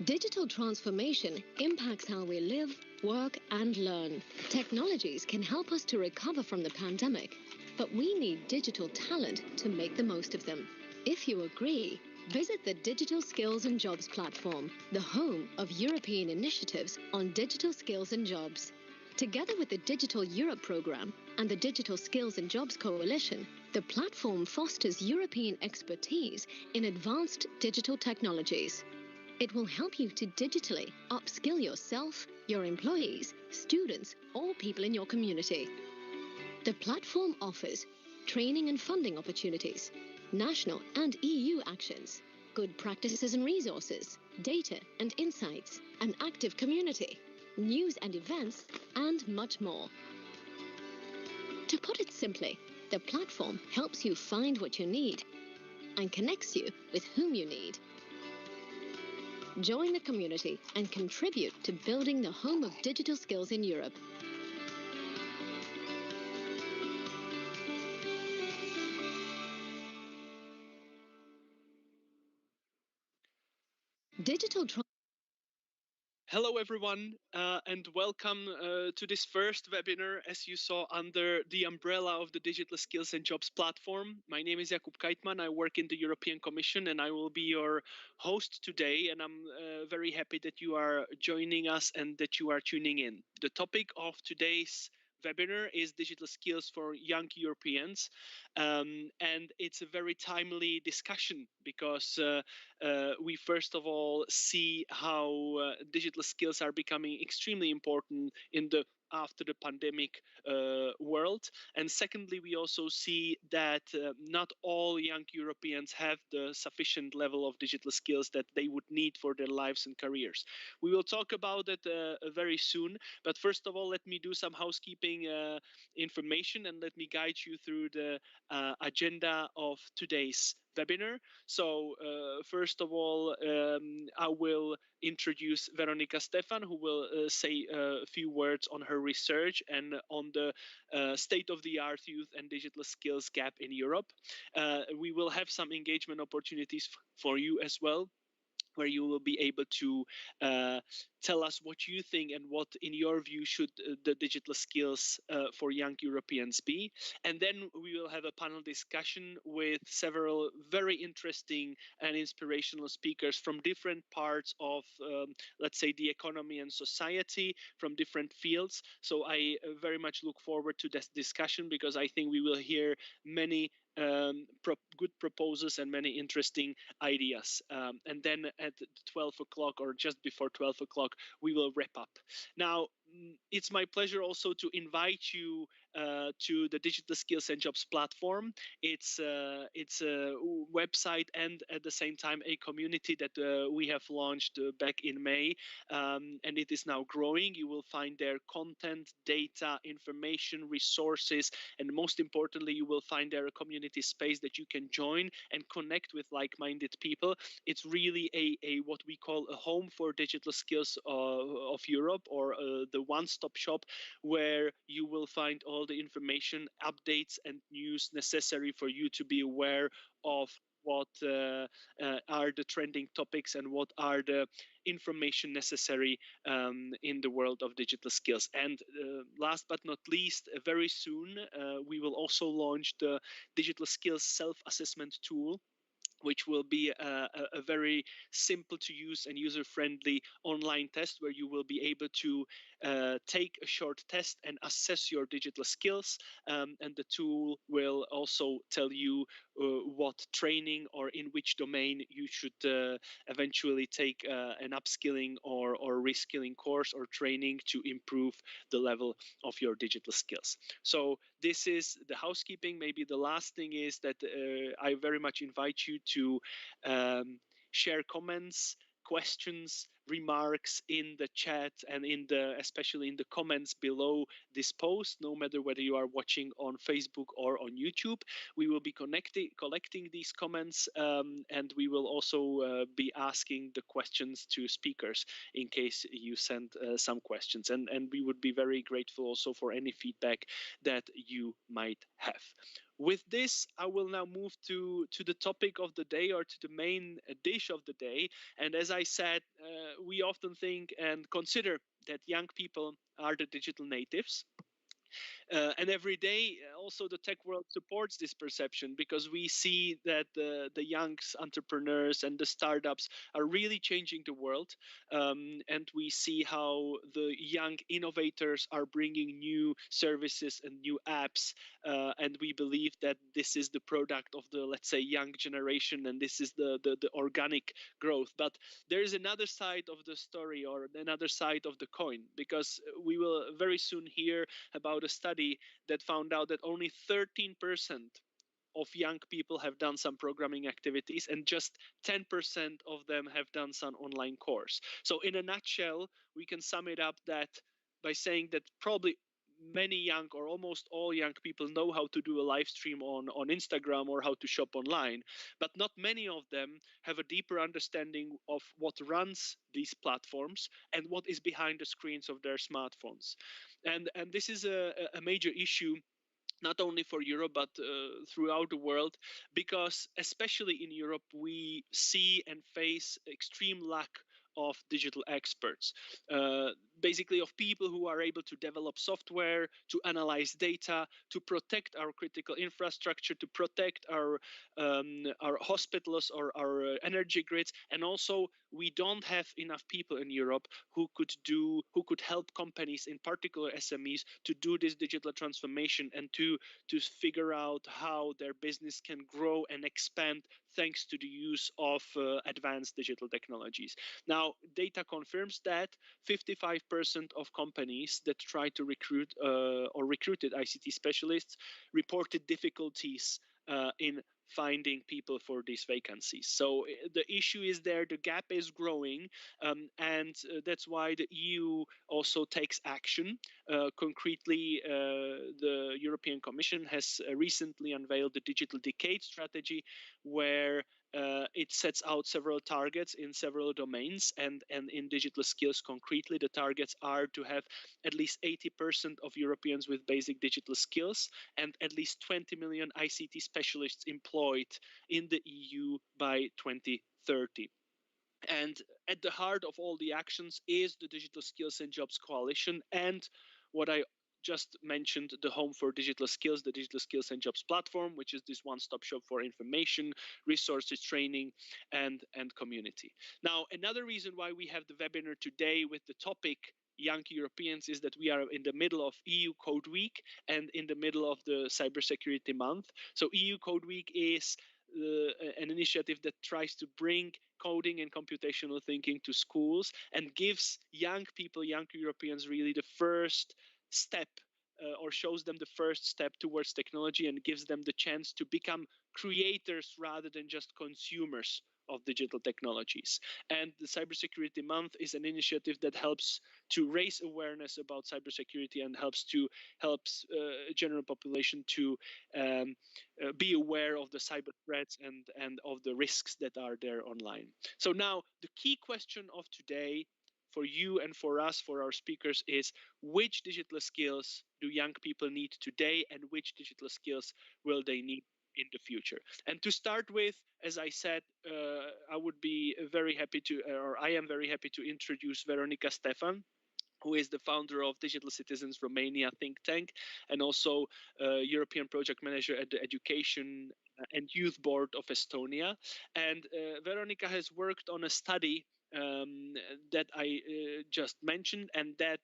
Digital transformation impacts how we live, work, and learn. Technologies can help us to recover from the pandemic, but we need digital talent to make the most of them. If you agree, visit the Digital Skills and Jobs platform, the home of European initiatives on digital skills and jobs. Together with the Digital Europe programme and the Digital Skills and Jobs Coalition, the platform fosters European expertise in advanced digital technologies. It will help you to digitally upskill yourself, your employees, students, or people in your community. The platform offers training and funding opportunities, national and EU actions, good practices and resources, data and insights, an active community, news and events, and much more. To put it simply, the platform helps you find what you need and connects you with whom you need. Join the community and contribute to building the home of digital skills in Europe. Hello everyone and welcome to this first webinar, as you saw, under the umbrella of the Digital Skills and Jobs platform. My name is Jakub Kajtman. I work in the European Commission and I will be your host today, and I'm very happy that you are joining us and that you are tuning in. The topic of today's webinar is digital skills for young Europeans, and it's a very timely discussion because we first of all see how digital skills are becoming extremely important in the after the pandemic world. And secondly, we also see that not all young Europeans have the sufficient level of digital skills that they would need for their lives and careers. We will talk about it very soon, but first of all, let me do some housekeeping information and let me guide you through the agenda of today's webinar. So first of all, I will introduce Veronica Stefan, who will say a few words on her research and on the state-of-the-art youth and digital skills gap in Europe. We will have some engagement opportunities for you as well, where you will be able to tell us what you think and what, in your view, should the digital skills for young Europeans be. And then we will have a panel discussion with several very interesting and inspirational speakers from different parts of, let's say, the economy and society, from different fields. So I very much look forward to this discussion, because I think we will hear many good proposals and many interesting ideas. And then at 12 o'clock, or just before 12 o'clock, we will wrap up. Now, it's my pleasure also to invite you to the Digital Skills and Jobs platform. It's a website and at the same time a community that we have launched back in May, and it is now growing. You will find there content, data, information, resources, and most importantly, you will find there a community space that you can join and connect with like-minded people. It's really a what we call a home for digital skills of Europe, or the one-stop shop, where you will find all the information, updates, and news necessary for you to be aware of what are the trending topics and what are the information necessary in the world of digital skills. And last but not least, very soon, we will also launch the digital skills self-assessment tool, which will be a very simple to use and user-friendly online test, where you will be able to take a short test and assess your digital skills. And the tool will also tell you what training or in which domain you should eventually take an upskilling or reskilling course or training to improve the level of your digital skills. So this is the housekeeping. Maybe the last thing is that I very much invite you to share comments, questions, remarks in the chat and especially in the comments below this post, no matter whether you are watching on Facebook or on YouTube. We will be collecting these comments, and we will also be asking the questions to speakers in case you send some questions. And we would be very grateful also for any feedback that you might have. With this, I will now move to the topic of the day, or to the main dish of the day. And as I said, we often think and consider that young people are the digital natives. And every day, also the tech world supports this perception, because we see that the young entrepreneurs and the startups are really changing the world. And we see how the young innovators are bringing new services and new apps. And we believe that this is the product of the, let's say, young generation, and this is the organic growth. But there is another side of the story, or another side of the coin, because we will very soon hear about a study that found out that only 13% of young people have done some programming activities, and just 10% of them have done some online course. So in a nutshell, we can sum it up that by saying that probably many young, or almost all young people, know how to do a live stream on Instagram, or how to shop online, but not many of them have a deeper understanding of what runs these platforms and what is behind the screens of their smartphones. And this is a major issue, not only for Europe, but throughout the world, because especially in Europe, we see and face extreme lack of digital experts, uh, basically of people who are able to develop software, to analyze data, to protect our critical infrastructure, to protect our hospitals or our energy grids. And also, we don't have enough people in Europe who could help companies, in particular SMEs, to do this digital transformation, and to figure out how their business can grow and expand thanks to the use of advanced digital technologies. Now, data confirms that 55% of companies that try to recruit or recruited ICT specialists reported difficulties in finding people for these vacancies. So the issue is there, the gap is growing, and that's why the EU also takes action. Concretely, the European Commission has recently unveiled the Digital Decade strategy, where it sets out several targets in several domains, and in digital skills concretely, the targets are to have at least 80% of Europeans with basic digital skills, and at least 20 million ICT specialists employed in the EU by 2030. And at the heart of all the actions is the Digital Skills and Jobs Coalition, and what I just mentioned, the Home for Digital Skills, the Digital Skills and Jobs platform, which is this one-stop shop for information, resources, training, and community. Now, another reason why we have the webinar today with the topic Young Europeans is that we are in the middle of EU Code Week and in the middle of the Cybersecurity Month. So EU Code Week is an initiative that tries to bring coding and computational thinking to schools, and gives young people, young Europeans, really the first step, or shows them the first step towards technology, and gives them the chance to become creators rather than just consumers of digital technologies. And the Cybersecurity Month is an initiative that helps to raise awareness about cybersecurity, and helps general population to be aware of the cyber threats and of the risks that are there online. So now the key question of today for you and for us, for our speakers, is which digital skills do young people need today, and which digital skills will they need in the future? And to start with, as I said, I would be very happy to, or I am very happy to introduce Veronica Stefan, who is the founder of Digital Citizens Romania think tank, and also European project manager at the Education and Youth Board of Estonia. And Veronica has worked on a study that I just mentioned, and that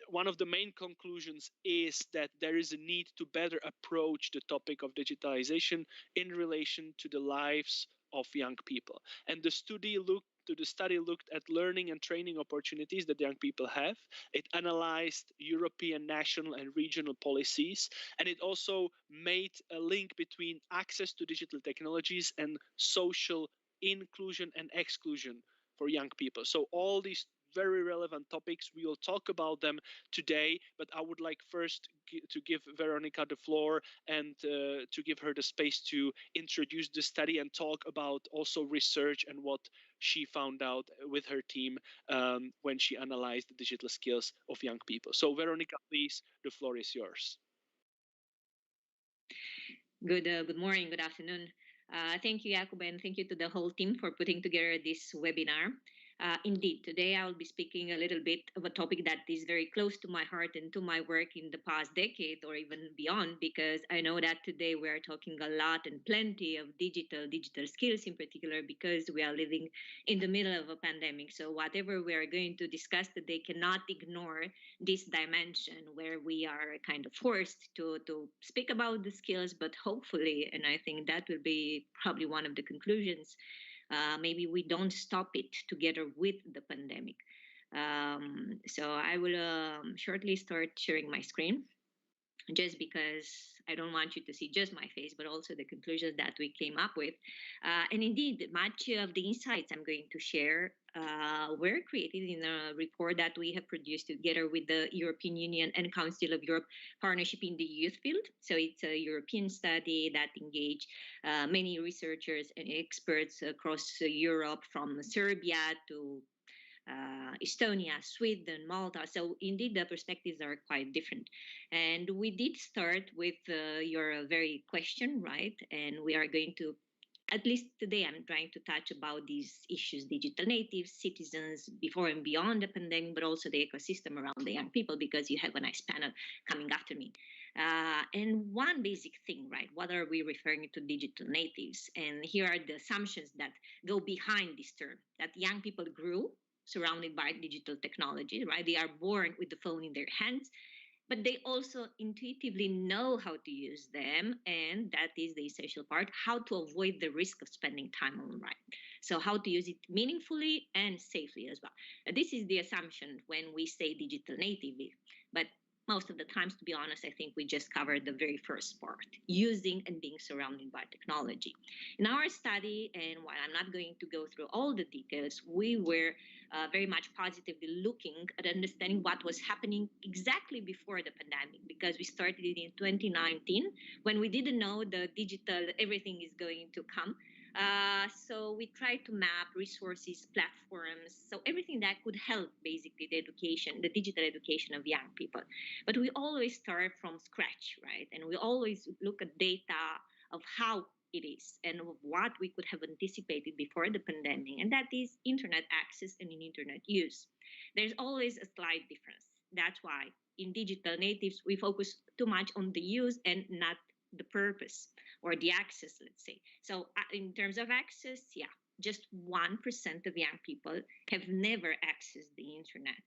one of the main conclusions is that there is a need to better approach the topic of digitalization in relation to the lives of young people. And the study looked at learning and training opportunities that young people have. It analyzed European, national, and regional policies, and it also made a link between access to digital technologies and social inclusion and exclusion for young people. So all these very relevant topics, we will talk about them today, but I would like first to give Veronica the floor, and to give her the space to introduce the study and talk about also research and what she found out with her team when she analyzed the digital skills of young people. So Veronica, please, the floor is yours. Good morning, good afternoon. Thank you, Jakub, and thank you to the whole team for putting together this webinar. Indeed, today I will be speaking a little bit of a topic that is very close to my heart and to my work in the past decade or even beyond, because I know that today we are talking a lot and plenty of digital skills in particular, because we are living in the middle of a pandemic. So whatever we are going to discuss today cannot ignore this dimension where we are kind of forced to speak about the skills, but hopefully, and I think that will be probably one of the conclusions, maybe we don't stop it together with the pandemic. So I will shortly start sharing my screen, just because I don't want you to see just my face, but also the conclusions that we came up with. And indeed, much of the insights I'm going to share were created in a report that we have produced together with the European Union and Council of Europe Partnership in the Youth Field. So it's a European study that engaged many researchers and experts across Europe, from Serbia to Estonia, Sweden, Malta. So indeed, the perspectives are quite different. And we did start with your very question, right? And we are going to, at least today, I'm trying to touch about these issues: digital natives, citizens, before and beyond the pandemic, but also the ecosystem around the young people, because you have a nice panel coming after me. And one basic thing, right? What are we referring to digital natives? And here are the assumptions that go behind this term: that young people grew surrounded by digital technology, right? They are born with the phone in their hands, but they also intuitively know how to use them. And that is the essential part: how to avoid the risk of spending time online. So, how to use it meaningfully and safely as well. This is the assumption when we say digital native. But most of the times, to be honest, I think we just covered the very first part: using and being surrounded by technology. In our study, and while I'm not going to go through all the details, we were very much positively looking at understanding what was happening exactly before the pandemic, because we started it in 2019 when we didn't know the digital everything is going to come. So we tried to map resources, platforms, so everything that could help basically the education, the digital education of young people. But we always start from scratch, right? And we always look at data of how it is and what we could have anticipated before the pandemic, and that is internet access and in internet use. There's always a slight difference. That's why in digital natives we focus too much on the use and not the purpose or the access, let's say. So in terms of access, yeah, just 1% of young people have never accessed the internet.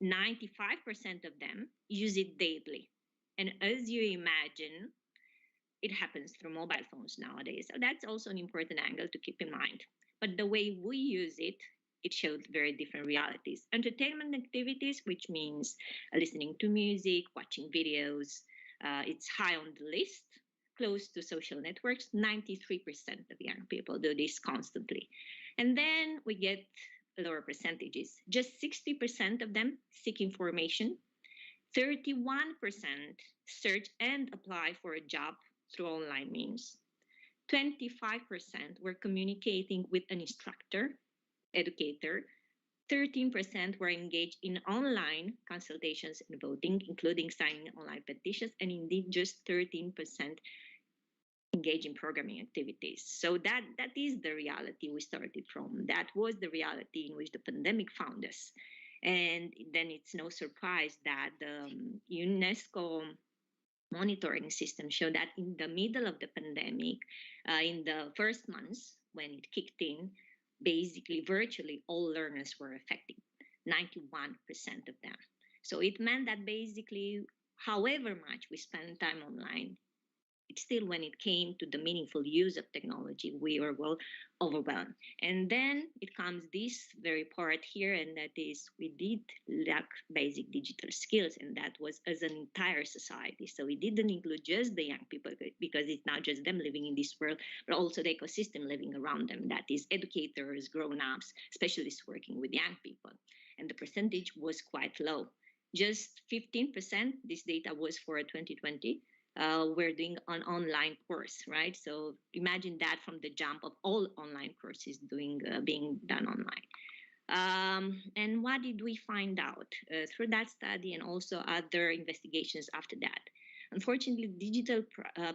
95% of them use it daily. And as you imagine, it happens through mobile phones nowadays. So that's also an important angle to keep in mind. But the way we use it, it showed very different realities. Entertainment activities, which means listening to music, watching videos, it's high on the list. Close to social networks, 93% of young people do this constantly. And then we get lower percentages. Just 60% of them seek information, 31% search and apply for a job through online means, 25% were communicating with an instructor, educator, 13% were engaged in online consultations and voting, including signing online petitions, and indeed just 13% engage in programming activities. So that is the reality we started from. That was the reality in which the pandemic found us. And then it's no surprise that the UNESCO monitoring system showed that in the middle of the pandemic, in the first months when it kicked in, basically virtually all learners were affected, 91% of them. So it meant that basically, however much we spend time online, it's still, when it came to the meaningful use of technology, we were well overwhelmed. And then it comes this very part here, and that is we did lack basic digital skills, and that was as an entire society. So we didn't include just the young people, because it's not just them living in this world, but also the ecosystem living around them. That is educators, grown-ups, specialists working with young people. And the percentage was quite low. Just 15%, this data was for 2020, we're doing an online course, right? So imagine that from the jump of all online courses being done online. And what did we find out through that study and also other investigations after that? Unfortunately, digital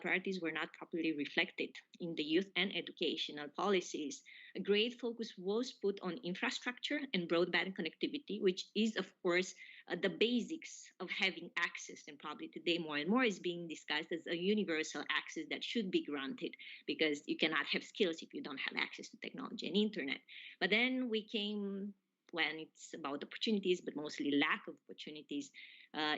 priorities were not properly reflected in the youth and educational policies. A great focus was put on infrastructure and broadband connectivity, which is, of course, the basics of having access. And probably today more and more is being discussed as a universal access that should be granted, because you cannot have skills if you don't have access to technology and internet. But then we came, when it's about opportunities, but mostly lack of opportunities,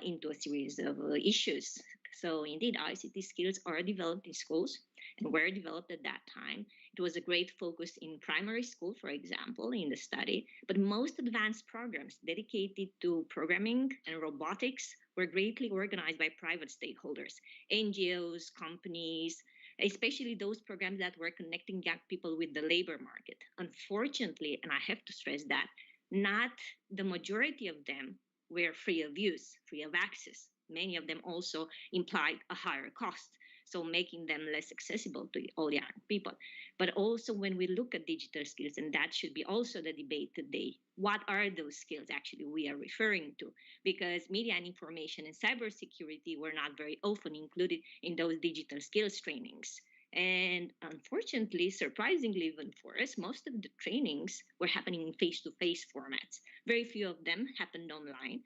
into a series of issues. So indeed, ICT skills are developed in schools and were developed at that time. It was a great focus in primary school, for example, in the study, but most advanced programs dedicated to programming and robotics were greatly organized by private stakeholders, NGOs, companies, especially those programs that were connecting young people with the labor market. Unfortunately, and I have to stress that, not the majority of them were free of use, free of access. Many of them also implied a higher cost, so making them less accessible to all young people. But also when we look at digital skills, and that should be also the debate today, what are those skills actually we are referring to? Because media and information and cybersecurity were not very often included in those digital skills trainings. And unfortunately, surprisingly even for us, most of the trainings were happening in face-to-face formats. Very few of them happened online.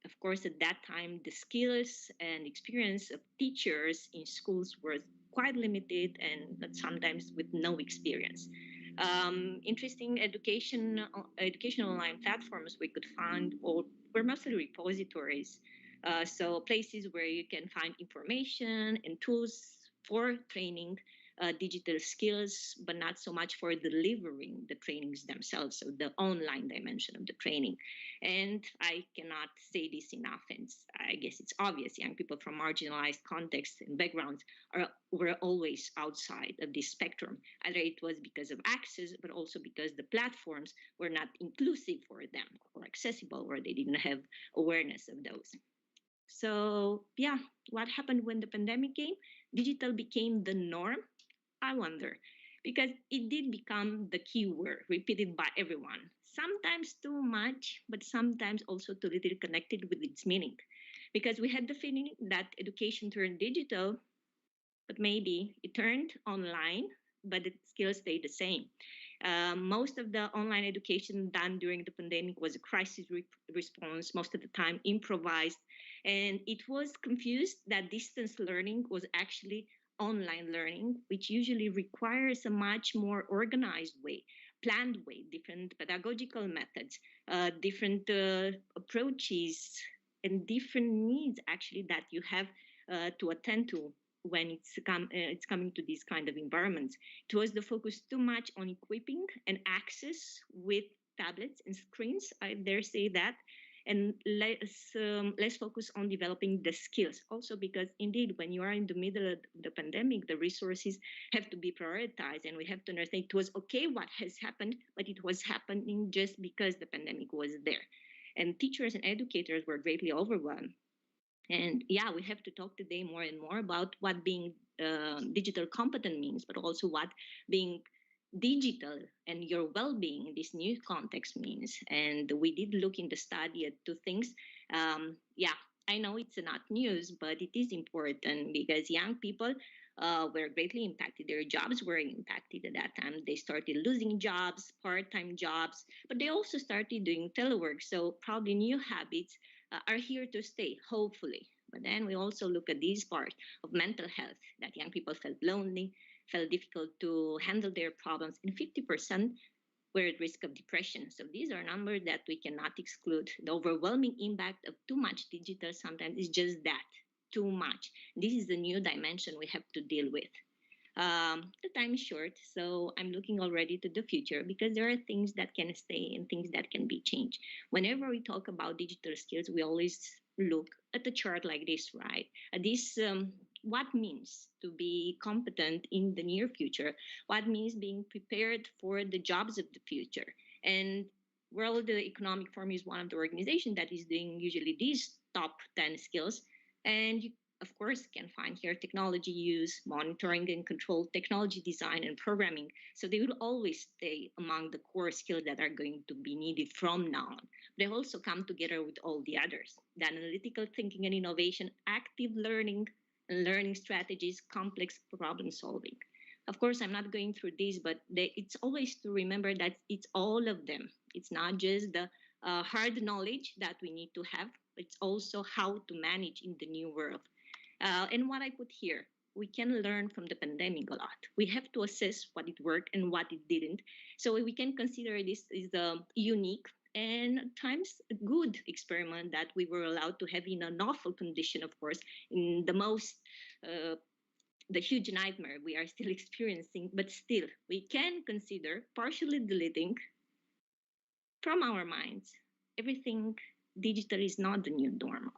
Of course, at that time, the skills and experience of teachers in schools were quite limited, and sometimes with no experience. Interesting educational online platforms we could find were mostly repositories. So places where you can find information and tools for training digital skills, but not so much for delivering the trainings themselves, so the online dimension of the training. And I cannot say this enough, and I guess it's obvious, young people from marginalized contexts and backgrounds were always outside of this spectrum. Either it was because of access, but also because the platforms were not inclusive for them or accessible, or they didn't have awareness of those. So yeah, what happened when the pandemic came? Digital became the norm. I wonder, because it did become the key word repeated by everyone, sometimes too much, but sometimes also too little connected with its meaning. Because we had the feeling that education turned digital, but maybe it turned online, but the skills stayed the same. Most of the online education done during the pandemic was a crisis response, most of the time improvised. And it was confused that distance learning was actually online learning, which usually requires a much more organized way, planned way, different pedagogical methods, different approaches, and different needs actually that you have to attend to when it's coming to these kind of environments. It was the focus too much on equipping and access with tablets and screens, I dare say that, and less focus on developing the skills. Also because indeed, when you are in the middle of the pandemic, the resources have to be prioritized, and we have to understand it was okay what has happened, but it was happening just because the pandemic was there. And teachers and educators were greatly overwhelmed. And yeah, we have to talk today more and more about what being digital competent means, but also what being digital and your well-being in this new context means. And we did look in the study at two things. Yeah, I know it's not news, but it is important because young people were greatly impacted. Their jobs were impacted at that time. They started losing jobs, part-time jobs, but they also started doing telework. So probably new habits are here to stay, hopefully. But then we also look at this part of mental health, that young people felt lonely, felt difficult to handle their problems, and 50% were at risk of depression. So these are numbers that we cannot exclude. The overwhelming impact of too much digital sometimes is just that, too much. This is the new dimension we have to deal with. The time is short, so I'm looking already to the future because there are things that can stay and things that can be changed. Whenever we talk about digital skills, we always look at a chart like this, right? This what means to be competent in the near future? What means being prepared for the jobs of the future? And World Economic Forum is one of the organizations that is doing usually these top 10 skills. And you of course, can find here technology use, monitoring and control, technology design, and programming. So they will always stay among the core skills that are going to be needed from now on. They also come together with all the others: the analytical thinking and innovation, active learning and learning strategies, complex problem solving. Of course, I'm not going through this, but it's always to remember that it's all of them. It's not just the hard knowledge that we need to have, it's also how to manage in the new world. And what I put here, we can learn from the pandemic a lot. We have to assess what it worked and what it didn't. So we can consider this is a unique and at times a good experiment that we were allowed to have in an awful condition, of course, in the most the huge nightmare we are still experiencing, but still we can consider partially deleting from our minds everything digital is not the new normal.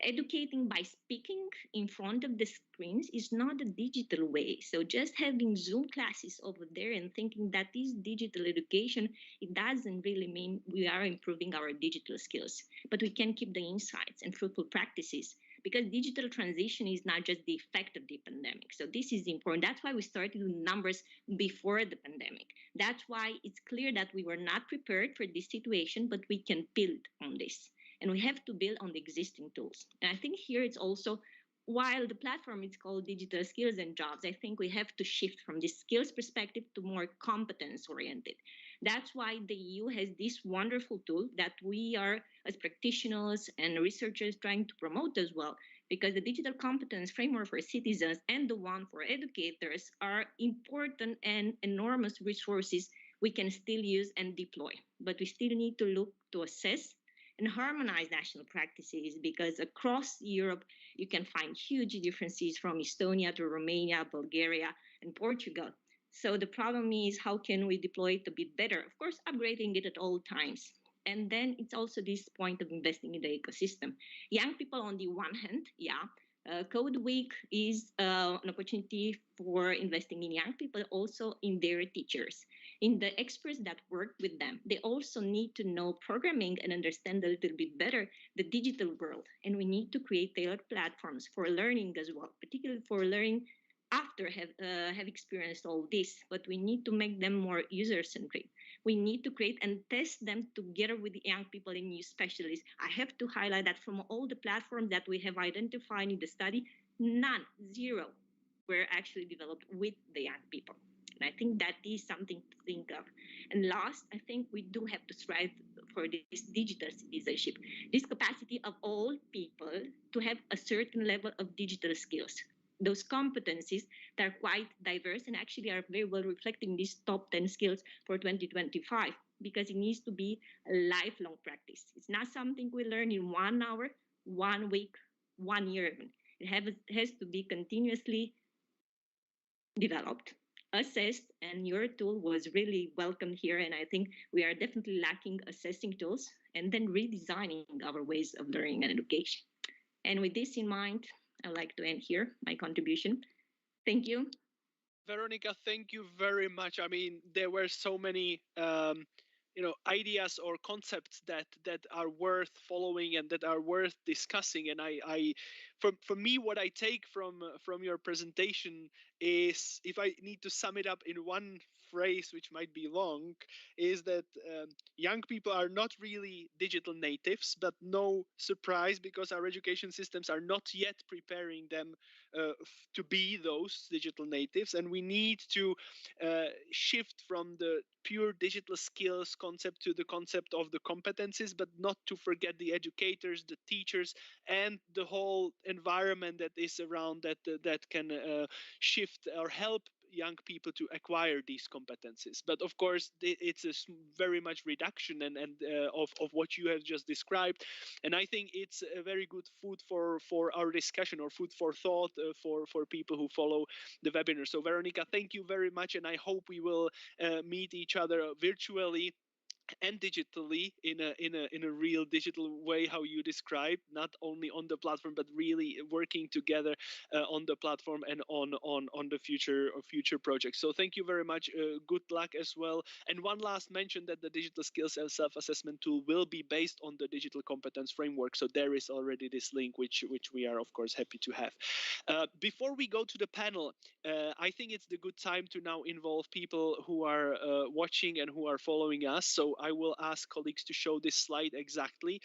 Educating by speaking in front of the screens is not a digital way. So just having Zoom classes over there and thinking that is digital education, it doesn't really mean we are improving our digital skills. But we can keep the insights and fruitful practices, because digital transition is not just the effect of the pandemic. So this is important. That's why we started with numbers before the pandemic. That's why it's clear that we were not prepared for this situation, but we can build on this. And we have to build on the existing tools. And I think here it's also, while the platform is called Digital Skills and Jobs, I think we have to shift from this skills perspective to more competence oriented. That's why the EU has this wonderful tool that we are, as practitioners and researchers, trying to promote as well, because the digital competence framework for citizens and the one for educators are important and enormous resources we can still use and deploy. But we still need to look to assess and harmonize national practices, because across Europe you can find huge differences from Estonia to Romania, Bulgaria, and Portugal. So the problem is, how can we deploy it a bit better? Of course, upgrading it at all times. And then it's also this point of investing in the ecosystem. Young people on the one hand, Code Week is an opportunity for investing in young people, also in their teachers, in the experts that work with them. They also need to know programming and understand a little bit better the digital world. And we need to create tailored platforms for learning as well, particularly for learning after have experienced all this. But we need to make them more user-centric. We need to create and test them together with the young people and new specialists. I have to highlight that from all the platforms that we have identified in the study, none, zero, were actually developed with the young people. And I think that is something to think of. And last, I think we do have to strive for this digital citizenship, this capacity of all people to have a certain level of digital skills, those competencies that are quite diverse and actually are very well reflecting these top 10 skills for 2025, because it needs to be a lifelong practice. It's not something we learn in 1 hour, 1 week, 1 year even. It has to be continuously developed, assessed, and your tool was really welcomed here. And I think we are definitely lacking assessing tools and then redesigning our ways of learning and education. And with this in mind, I'd like to end here my contribution. Thank you. Veronica, thank you very much. I mean, there were so many ideas or concepts that are worth following and that are worth discussing. And for me, what I take from your presentation is, if I need to sum it up in one phrase, which might be long, is that young people are not really digital natives, but no surprise, because our education systems are not yet preparing them to be those digital natives. And we need to shift from the pure digital skills concept to the concept of the competencies, but not to forget the educators, the teachers, and the whole environment that is around that can shift or help young people to acquire these competencies. But of course, it's a very much reduction and of what you have just described. And I think it's a very good food for our discussion, or food for thought for people who follow the webinar. So Veronica, thank you very much, and I hope we will meet each other virtually and digitally in a real digital way, how you described, not only on the platform but really working together on the platform and on the future projects. So thank you very much. Good luck as well. And one last mention that the digital skills and self-assessment tool will be based on the digital competence framework. So there is already this link, which we are of course happy to have. Before we go to the panel, I think it's the good time to now involve people who are watching and who are following us. So I will ask colleagues to show this slide exactly.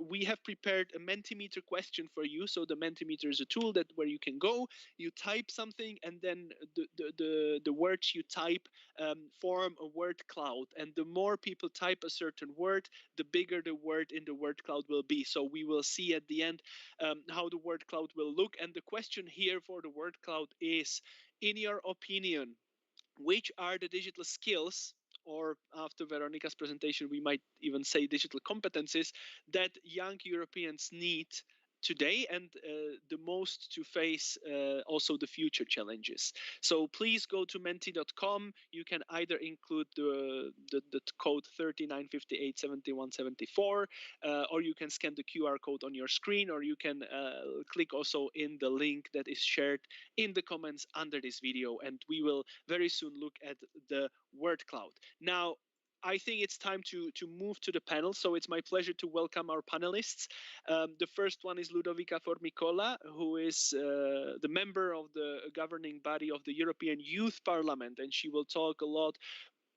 We have prepared a Mentimeter question for you. So the Mentimeter is a tool that where you can go, you type something, and then the words you type form a word cloud. And the more people type a certain word, the bigger the word in the word cloud will be. So we will see at the end how the word cloud will look. And the question here for the word cloud is, in your opinion, which are the digital skills, or after Veronica's presentation, we might even say digital competencies, that young Europeans need today and the most to face also the future challenges. So please go to menti.com. You can either include the code 39587174, or you can scan the QR code on your screen, or you can click also in the link that is shared in the comments under this video, and we will very soon look at the word cloud. Now, I think it's time to move to the panel. So it's my pleasure to welcome our panelists. The first one is Ludovica Formicola, who is the member of the governing body of the European Youth Parliament, and she will talk a lot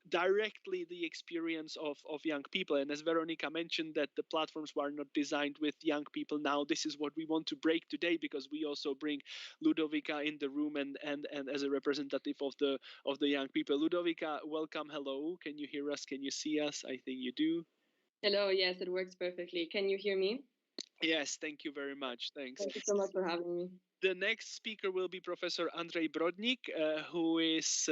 directly the experience of young people. And as Veronica mentioned, that the platforms were not designed with young people. Now this is what we want to break today, because we also bring Ludovica in the room and as a representative of the young people. Ludovica, welcome. Hello, can you hear us? Can you see us? I think you do. Hello, yes, it works perfectly. Can you hear me? Yes, thank you very much. Thanks. Thank you so much for having me. The next speaker will be Professor Andrej Brodnik, who is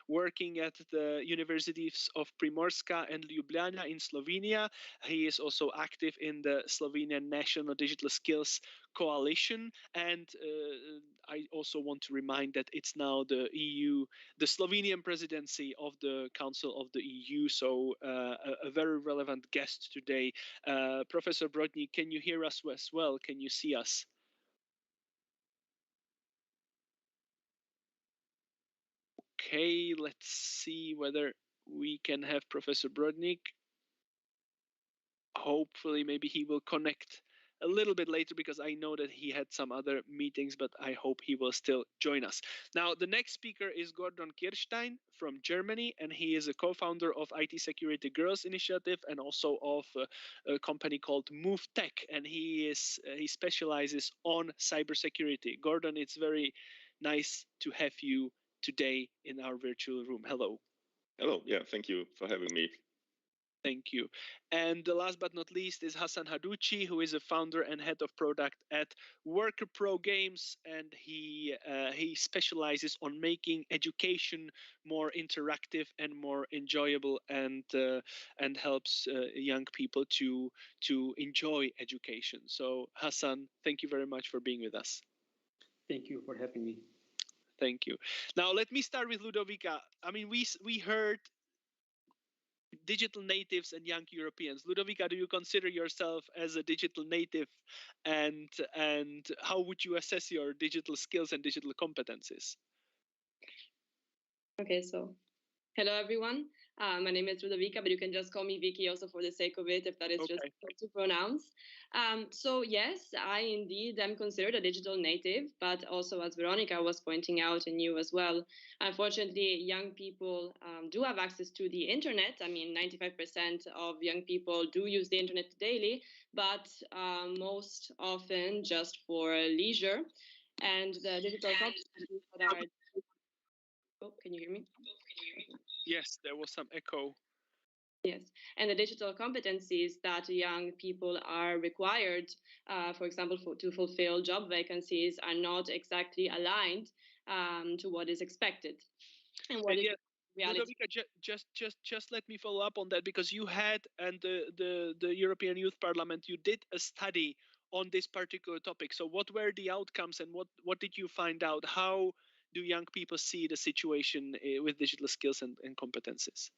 working at the universities of Primorska and Ljubljana in Slovenia. He is also active in the Slovenian National Digital Skills Coalition. And I also want to remind that it's now the EU, the Slovenian presidency of the Council of the EU. So a very relevant guest today. Professor Brodnik, can you hear us as well? Can you see us? Okay, let's see whether we can have Professor Brodnik. Hopefully, maybe he will connect a little bit later, because I know that he had some other meetings, but I hope he will still join us. Now, the next speaker is Gordon Kirstein from Germany, and he is a co-founder of IT Security Girls Initiative and also of a company called MoveTech, and he specializes on cybersecurity. Gordon, it's very nice to have you today in our virtual room. Hello. Hello. Yeah, thank you for having me. Thank you. And the last but not least is Hassan Haddouchi, who is a founder and head of product at WorkerPro Games, and he specializes on making education more interactive and more enjoyable, and helps young people to enjoy education. So Hassan, thank you very much for being with us. Thank you for having me. Thank you. Now let me start with Ludovica. I mean, we heard digital natives and young Europeans. Ludovica, do you consider yourself as a digital native, and how would you assess your digital skills and digital competencies? Okay, so hello everyone. My name is Ludovica, but you can just call me Vicky also for the sake of it, if that is Okay. just to pronounce. So yes, I indeed am considered a digital native, but also, as Veronica was pointing out, and you as well, unfortunately, young people do have access to the internet. I mean, 95% of young people do use the internet daily, but most often just for leisure. And the digital competencies that are... Oh, can you hear me? Yes, there was some echo. Yes, and the digital competencies that young people are required, for example, to fulfill job vacancies, are not exactly aligned to what is expected and what is reality. Ludovica, just let me follow up on that, because you had, and the European Youth Parliament, you did a study on this particular topic. So what were the outcomes, and what did you find out? How do young people see the situation with digital skills and competences?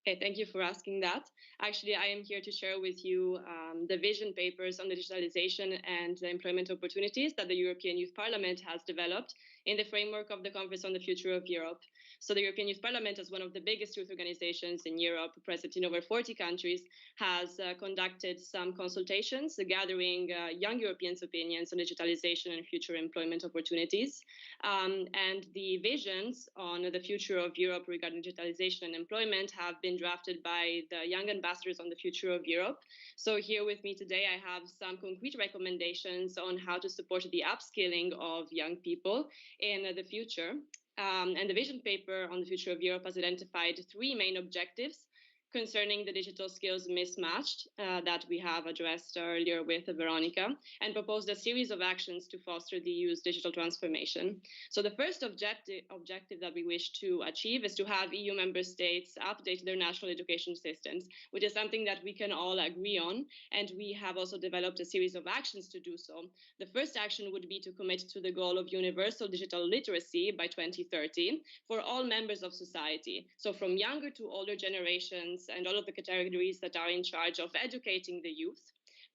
Okay, thank you for asking that. Actually, I am here to share with you the vision papers on the digitalization and the employment opportunities that the European Youth Parliament has developed in the framework of the Conference on the Future of Europe. So the European Youth Parliament, as one of the biggest youth organizations in Europe, present in over 40 countries, has conducted some consultations, gathering young Europeans' opinions on digitalization and future employment opportunities. And the visions on the future of Europe regarding digitalization and employment have been drafted by the young ambassadors on the future of Europe. So here with me today, I have some concrete recommendations on how to support the upskilling of young people in the future. And the vision paper on the future of Europe has identified three main objectives concerning the digital skills mismatched that we have addressed earlier with Veronica, and proposed a series of actions to foster the EU's digital transformation. So the first objective that we wish to achieve is to have EU member states update their national education systems, which is something that we can all agree on, and we have also developed a series of actions to do so. The first action would be to commit to the goal of universal digital literacy by 2030 for all members of society, so from younger to older generations and all of the categories that are in charge of educating the youth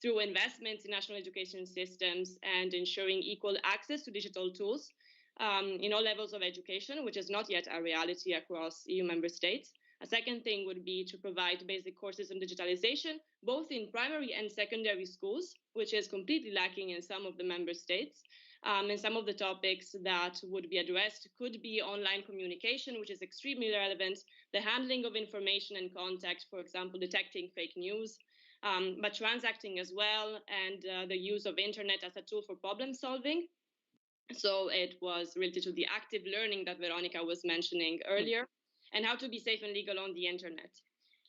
through investments in national education systems and ensuring equal access to digital tools in all levels of education, which is not yet a reality across EU member states. A second thing would be to provide basic courses on digitalization, both in primary and secondary schools, which is completely lacking in some of the member states. And some of the topics that would be addressed could be online communication, which is extremely relevant, the handling of information and contact, for example, detecting fake news, but transacting as well, and the use of internet as a tool for problem solving. So it was related to the active learning that Veronica was mentioning earlier, and how to be safe and legal on the internet.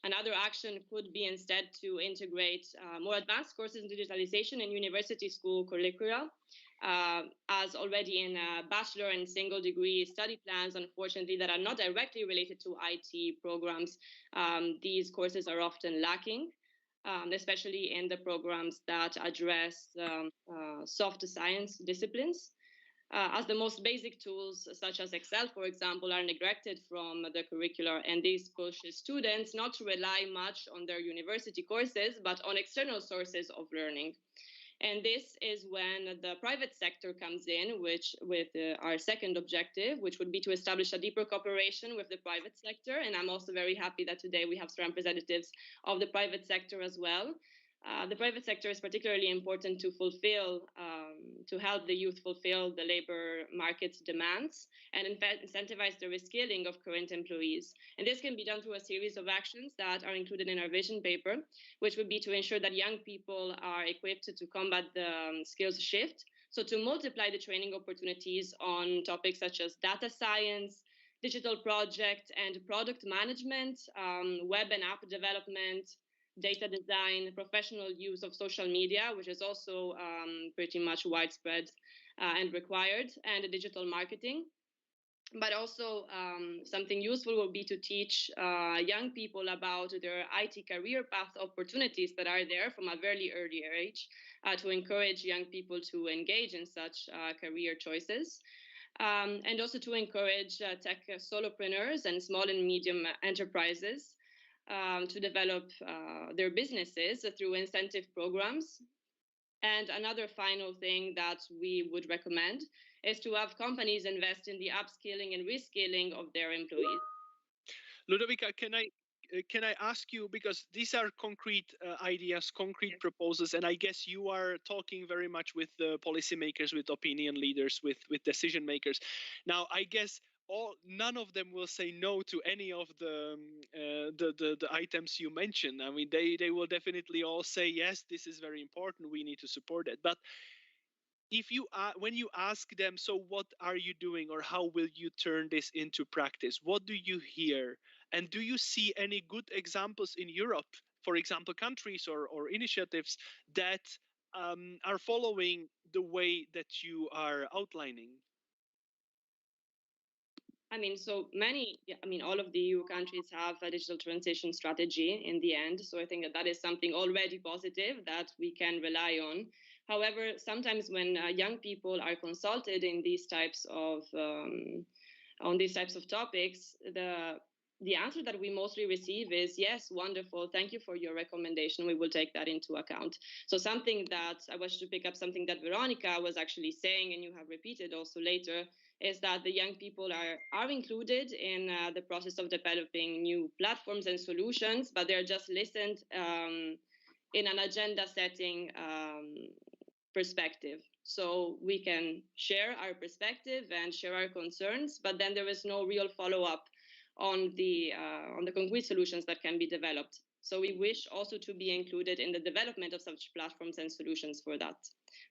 Another action could be instead to integrate more advanced courses in digitalization in university school curricula, as already in bachelor and single degree study plans, unfortunately, that are not directly related to IT programs. These courses are often lacking, especially in the programs that address soft science disciplines. As the most basic tools, such as Excel, for example, are neglected from the curricula, and this pushes students not to rely much on their university courses, but on external sources of learning. And this is when the private sector comes in, which with our second objective, which would be to establish a deeper cooperation with the private sector. And I'm also very happy that today we have some representatives of the private sector as well. The private sector is particularly important to to help the youth fulfill the labor market's demands and in fact incentivize the reskilling of current employees. And this can be done through a series of actions that are included in our vision paper, which would be to ensure that young people are equipped to combat the skills shift. So to multiply the training opportunities on topics such as data science, digital project and product management, web and app development, data design, professional use of social media, which is also pretty much widespread and required, and digital marketing. But also something useful will be to teach young people about their IT career path opportunities that are there from a very early age to encourage young people to engage in such career choices. And also to encourage tech solopreneurs and small and medium enterprises to develop their businesses through incentive programs. And another final thing that we would recommend is to have companies invest in the upskilling and reskilling of their employees. Ludovica, can I ask you, because these are concrete ideas, concrete proposals, and I guess you are talking very much with the policymakers, with opinion leaders, with decision makers. Now, I guess none of them will say no to any of the items you mentioned. I mean, they will definitely all say yes, this is very important, we need to support it. But if you when you ask them, so what are you doing, or how will you turn this into practice, what do you hear? And do you see any good examples in Europe, for example, countries or initiatives that are following the way that you are outlining? I mean, all of the EU countries have a digital transition strategy in the end. So I think that is something already positive that we can rely on. However, sometimes when young people are consulted in these types of on these types of topics, the answer that we mostly receive is, yes, wonderful, thank you for your recommendation, we will take that into account. So something that I wish to pick up, something that Veronica was actually saying, and you have repeated also later, is that the young people are included in the process of developing new platforms and solutions, but they're just listened in an agenda setting perspective. So we can share our perspective and share our concerns, but then there is no real follow-up on the concrete solutions that can be developed. So we wish also to be included in the development of such platforms and solutions for that.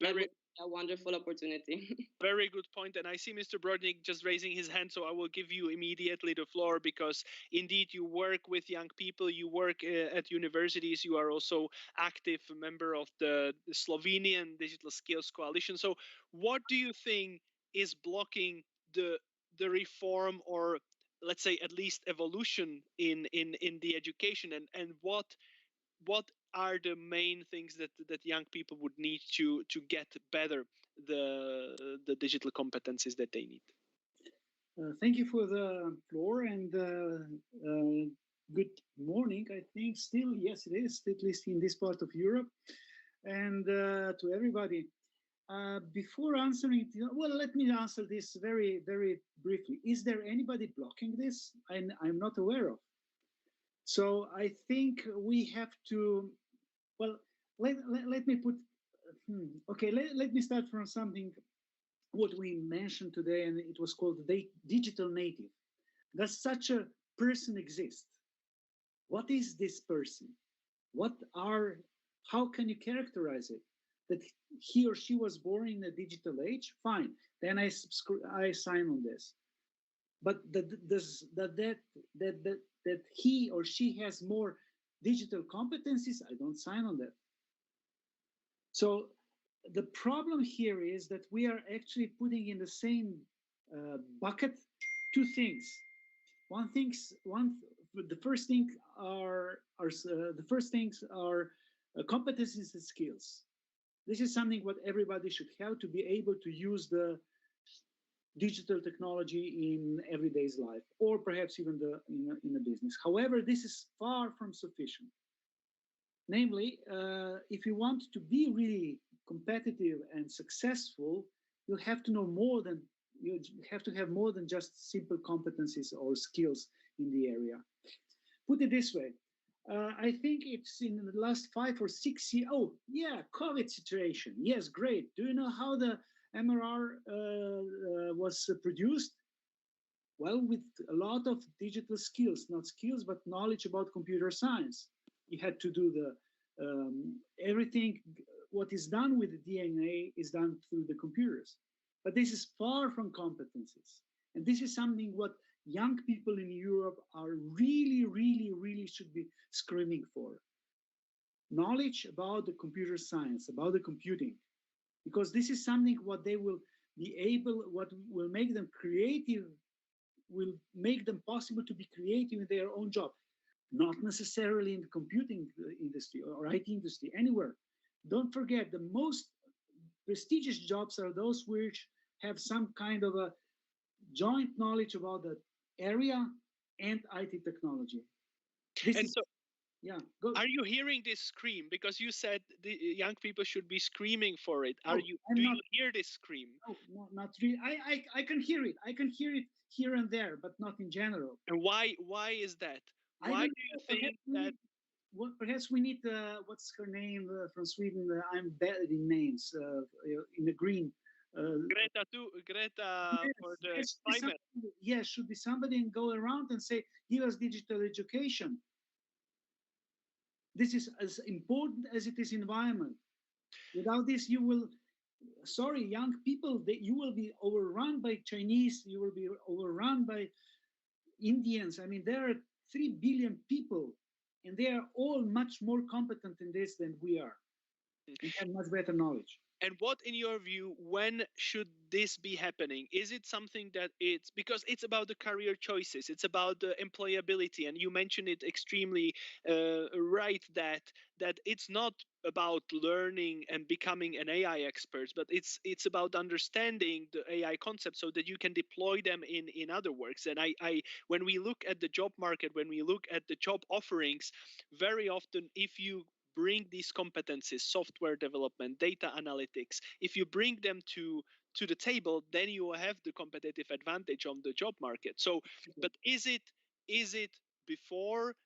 That would be a wonderful opportunity. Very good point. And I see Mr. Brodnik just raising his hand, so I will give you immediately the floor, because indeed you work with young people, you work at universities, you are also active member of the Slovenian Digital Skills Coalition. So what do you think is blocking the reform, or let's say at least evolution in the education, and what are the main things that young people would need to get better the digital competencies that they need? Thank you for the floor, and good morning. I think still, yes, it is, at least in this part of Europe, and to everybody. Before answering, well, let me answer this very, very briefly. Is there anybody blocking this? I'm not aware of. So I think we have to, well, let me put, okay, let me start from something, what we mentioned today, and it was called the digital native. Does such a person exist? What is this person? How can you characterize it? That he or she was born in a digital age? Fine, then I sign on this. But that he or she has more digital competencies, I don't sign on that. So the problem here is that we are actually putting in the same bucket two things. The first things are competencies and skills. This is something what everybody should have to be able to use the digital technology in everyday's life, or perhaps even in a business. However, this is far from sufficient. Namely, if you want to be really competitive and successful, you have to know more than, you have to have more than just simple competencies or skills in the area. Put it this way, I think it's in the last 5 or 6 years. Oh, yeah, COVID situation. Yes, great. Do you know how the MRR was produced? Well, with a lot of digital skills, not skills, but knowledge about computer science. You had to do the everything. What is done with the DNA is done through the computers. But this is far from competencies. And this is something what young people in Europe are really, really, really should be screaming for. Knowledge about the computer science, about the computing. Because this is something what they will be able, what will make them creative, will make them possible to be creative in their own job. Not necessarily in the computing industry or IT industry, anywhere. Don't forget, the most prestigious jobs are those which have some kind of a joint knowledge about the area and IT technology. Yeah. Go. Are you hearing this scream? Because you said the young people should be screaming for it. Do you hear this scream? No, not really. I can hear it. I can hear it here and there, but not in general. And why is that? Why do you think that? Well, perhaps we need, what's her name from Sweden? I'm bad in names, in the green. Greta yes, for the climate. Yes, should be somebody and go around and say, give us digital education. This is as important as it is environment. Without this, you will, sorry, young people, you will be overrun by Chinese, you will be overrun by Indians. I mean, there are 3 billion people, and they are all much more competent in this than we are. We have much better knowledge. And what, in your view, when should this be happening? Is it something that it's because it's about the career choices, it's about the employability, and you mentioned it extremely right that it's not about learning and becoming an AI expert, but it's about understanding the AI concepts so that you can deploy them in other works. And I when we look at the job market, when we look at the job offerings, very often if you bring these competencies, software development, data analytics, if you bring them to the table, then you will have the competitive advantage on the job market. So, but is it before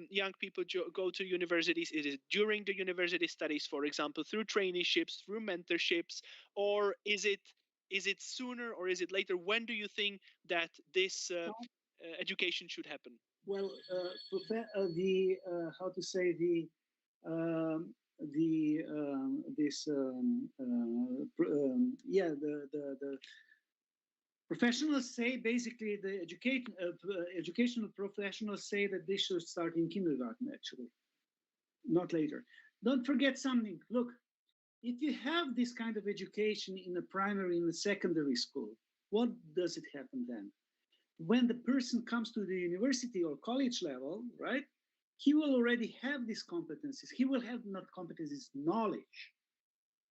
young people go to universities? Is it during the university studies, for example, through traineeships, through mentorships, or is it sooner or is it later? When do you think that this education should happen? Well, how to say the professionals say, basically the educational professionals say that this should start in kindergarten, actually, not later. Don't forget something. Look, if you have this kind of education in the primary, in the secondary school, what does it happen then? When the person comes to the university or college level, right, he will already have these competencies. He will have not competencies, knowledge.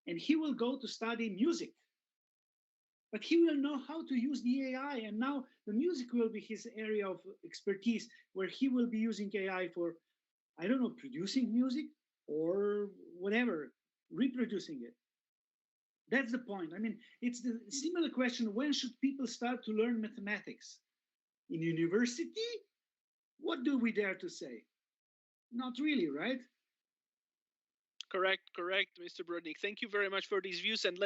And he will go to study music. But he will know how to use the AI. And now the music will be his area of expertise, where he will be using AI for, I don't know, producing music or whatever, reproducing it. That's the point. I mean, it's the similar question: when should people start to learn mathematics? In university? What do we dare to say? Not really, right? Correct, Mr. Brodnik. Thank you very much for these views. And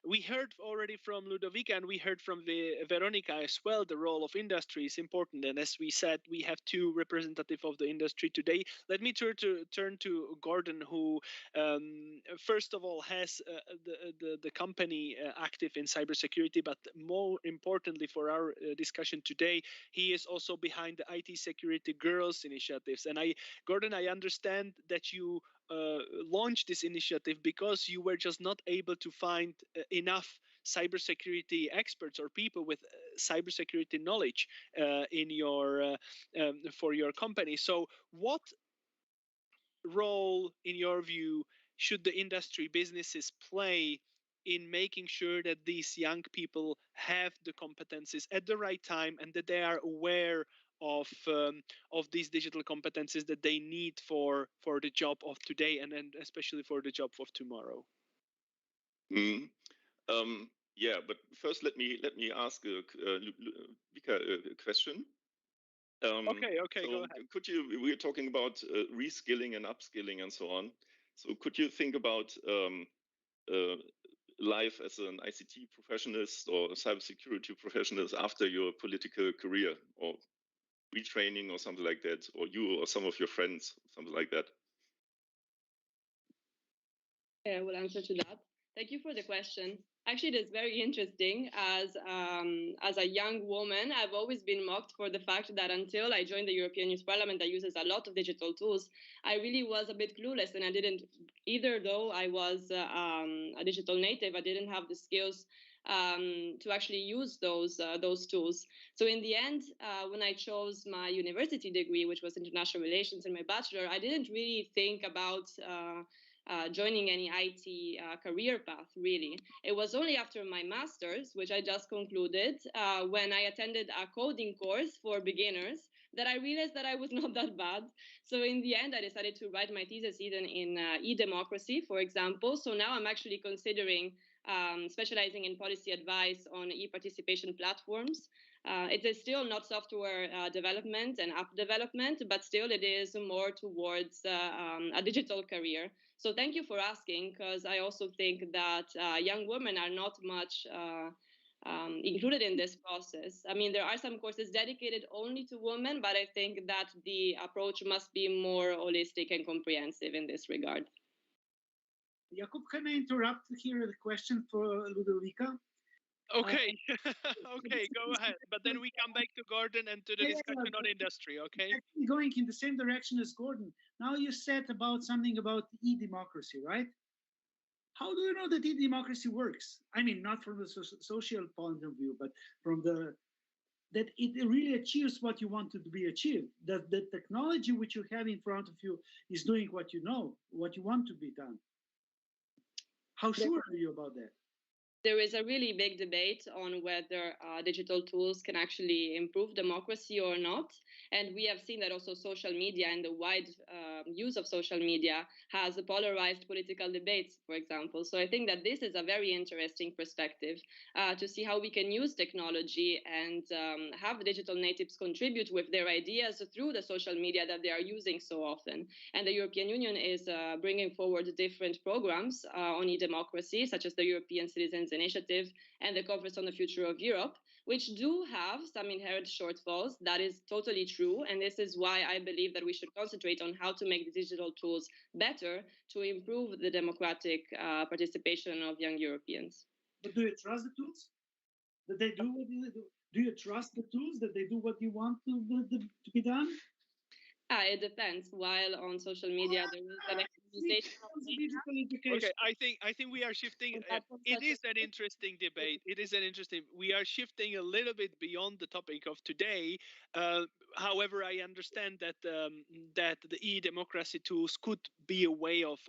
we heard already from Ludovica and we heard from Veronica as well, the role of industry is important. And as we said, we have two representatives of the industry today. Let me turn to Gordon, who first of all has the company active in cybersecurity, but more importantly for our discussion today, he is also behind the IT Security Girls initiatives. And Gordon, I understand that you launched this initiative because you were just not able to find enough cybersecurity experts or people with cybersecurity knowledge in your for your company. So, what role, in your view, should the industry businesses play in making sure that these young people have the competencies at the right time and that they are aware of these digital competencies that they need for the job of today and especially for the job of tomorrow? Yeah, but first let me ask Vika a question. Okay, so go ahead. We're talking about reskilling and upskilling and so on. So could you think about life as an ICT professionalist or cybersecurity professionalist after your political career, or retraining or something like that, or you or some of your friends, something like that? Yeah, I will answer to that. Thank you for the question. Actually, it is very interesting. As a young woman, I've always been mocked for the fact that until I joined the European Youth Parliament that uses a lot of digital tools, I really was a bit clueless, and I didn't, either though I was a digital native, I didn't have the skills to actually use those tools. So in the end, when I chose my university degree, which was international relations in my bachelor, I didn't really think about joining any IT career path, really. It was only after my master's, which I just concluded, when I attended a coding course for beginners, that I realized that I was not that bad. So in the end, I decided to write my thesis even in e-democracy, for example. So now I'm actually considering specializing in policy advice on e-participation platforms. It is still not software development and app development, but still it is more towards a digital career. So thank you for asking, because I also think that young women are not much included in this process. I mean, there are some courses dedicated only to women, but I think that the approach must be more holistic and comprehensive in this regard. Jakub, can I interrupt here the question for Ludovica? Okay, okay, go ahead. But then we come back to Gordon and to the discussion on industry, okay? Actually going in the same direction as Gordon. Now you said about something about e-democracy, right? How do you know that e-democracy works? I mean, not from the social point of view, but from that it really achieves what you want it to be achieved. That the technology which you have in front of you is doing what you know, what you want to be done. How sure are you about that? There is a really big debate on whether digital tools can actually improve democracy or not. And we have seen that also social media and the wide use of social media has polarized political debates, for example. So I think that this is a very interesting perspective to see how we can use technology and have digital natives contribute with their ideas through the social media that they are using so often. And the European Union is bringing forward different programs on e-democracy, such as the European Citizens Initiative and the Conference on the Future of Europe, which do have some inherent shortfalls. That is totally true. And this is why I believe that we should concentrate on how to make the digital tools better to improve the democratic participation of young Europeans. But do you trust the tools? That they do what you do? Do you trust the tools that they do what you want to be done? It depends. While on social media, there is an Okay, I think we are shifting. It is an interesting debate. It is an interesting. We are shifting a little bit beyond the topic of today. However, I understand that that the e-democracy tools could be a way of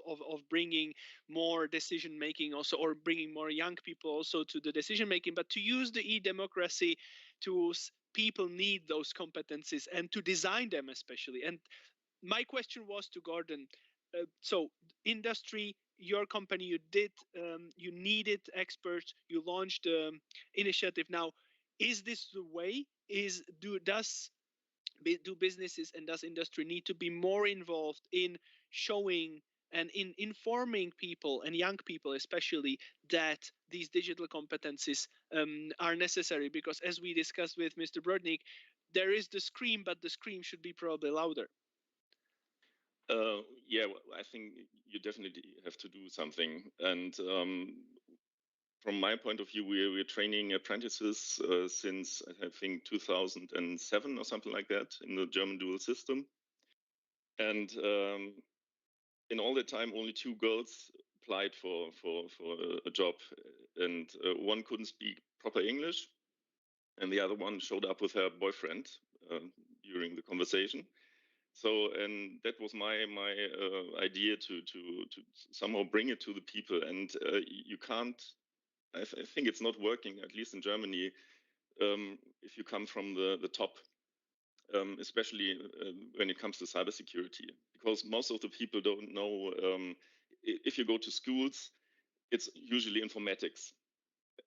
bringing more decision making, also, or bringing more young people also to the decision making. But to use the e-democracy tools, people need those competencies, and to design them especially. And my question was to Gordon. So industry, your company, you needed experts, you launched the initiative. Now, is this the way? Do businesses and does industry need to be more involved in showing and in informing people, and young people especially, that these digital competencies are necessary? Because as we discussed with Mr. Brodnik, there is the scream, but the scream should be probably louder. Yeah, I think you definitely have to do something. And from my point of view, we're training apprentices since, I think, 2007 or something like that in the German dual system. And in all that time, only 2 girls applied for a job. And one couldn't speak proper English, and the other one showed up with her boyfriend during the conversation. So, and that was my idea to somehow bring it to the people. And you can't, I think it's not working, at least in Germany, if you come from the top, especially when it comes to cybersecurity, because most of the people don't know. If you go to schools, it's usually informatics,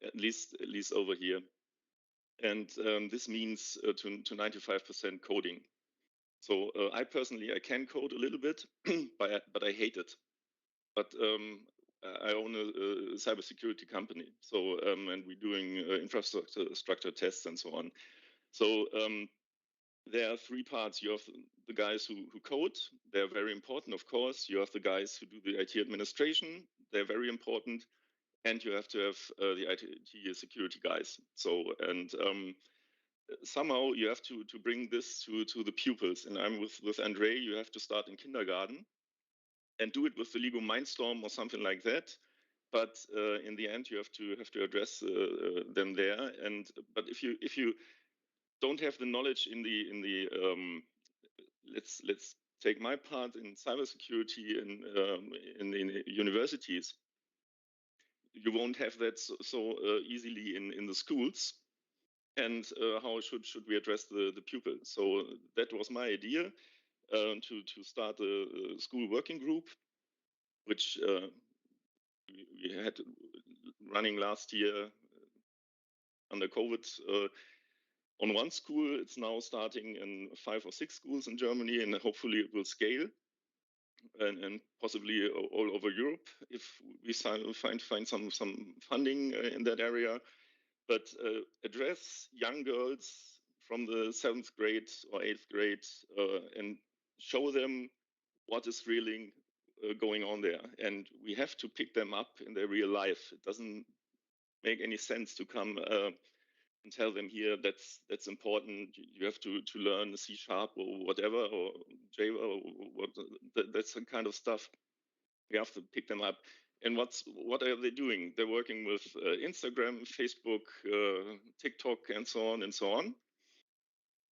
at least over here, and this means to 95% coding. So I personally, I can code a little bit, but I hate it. But I own a cybersecurity company, so and we're doing infrastructure tests and so on. So there are 3 parts. You have the guys who code. They're very important, of course. You have the guys who do the IT administration. They're very important. And you have to have the IT security guys. So, and somehow you have to bring this to the pupils. And I'm with Andrej. You have to start in kindergarten and do it with the Lego Mindstorm or something like that. But in the end, you have to address them there. And but if you don't have the knowledge in the let's take my part in cybersecurity in the universities, you won't have that so easily in the schools. And how should we address the pupils? So that was my idea, to start a school working group, which we had running last year under COVID on 1 school. It's now starting in 5 or 6 schools in Germany, and hopefully it will scale and possibly all over Europe if we find some funding in that area. But address young girls from the 7th grade or 8th grade and show them what is really going on there. And we have to pick them up in their real life. It doesn't make any sense to come and tell them here that's important. You have to learn C# or whatever, or Java, or what, that's the kind of stuff. We have to pick them up And what are they doing? They're working with Instagram, Facebook, TikTok, and so on and so on.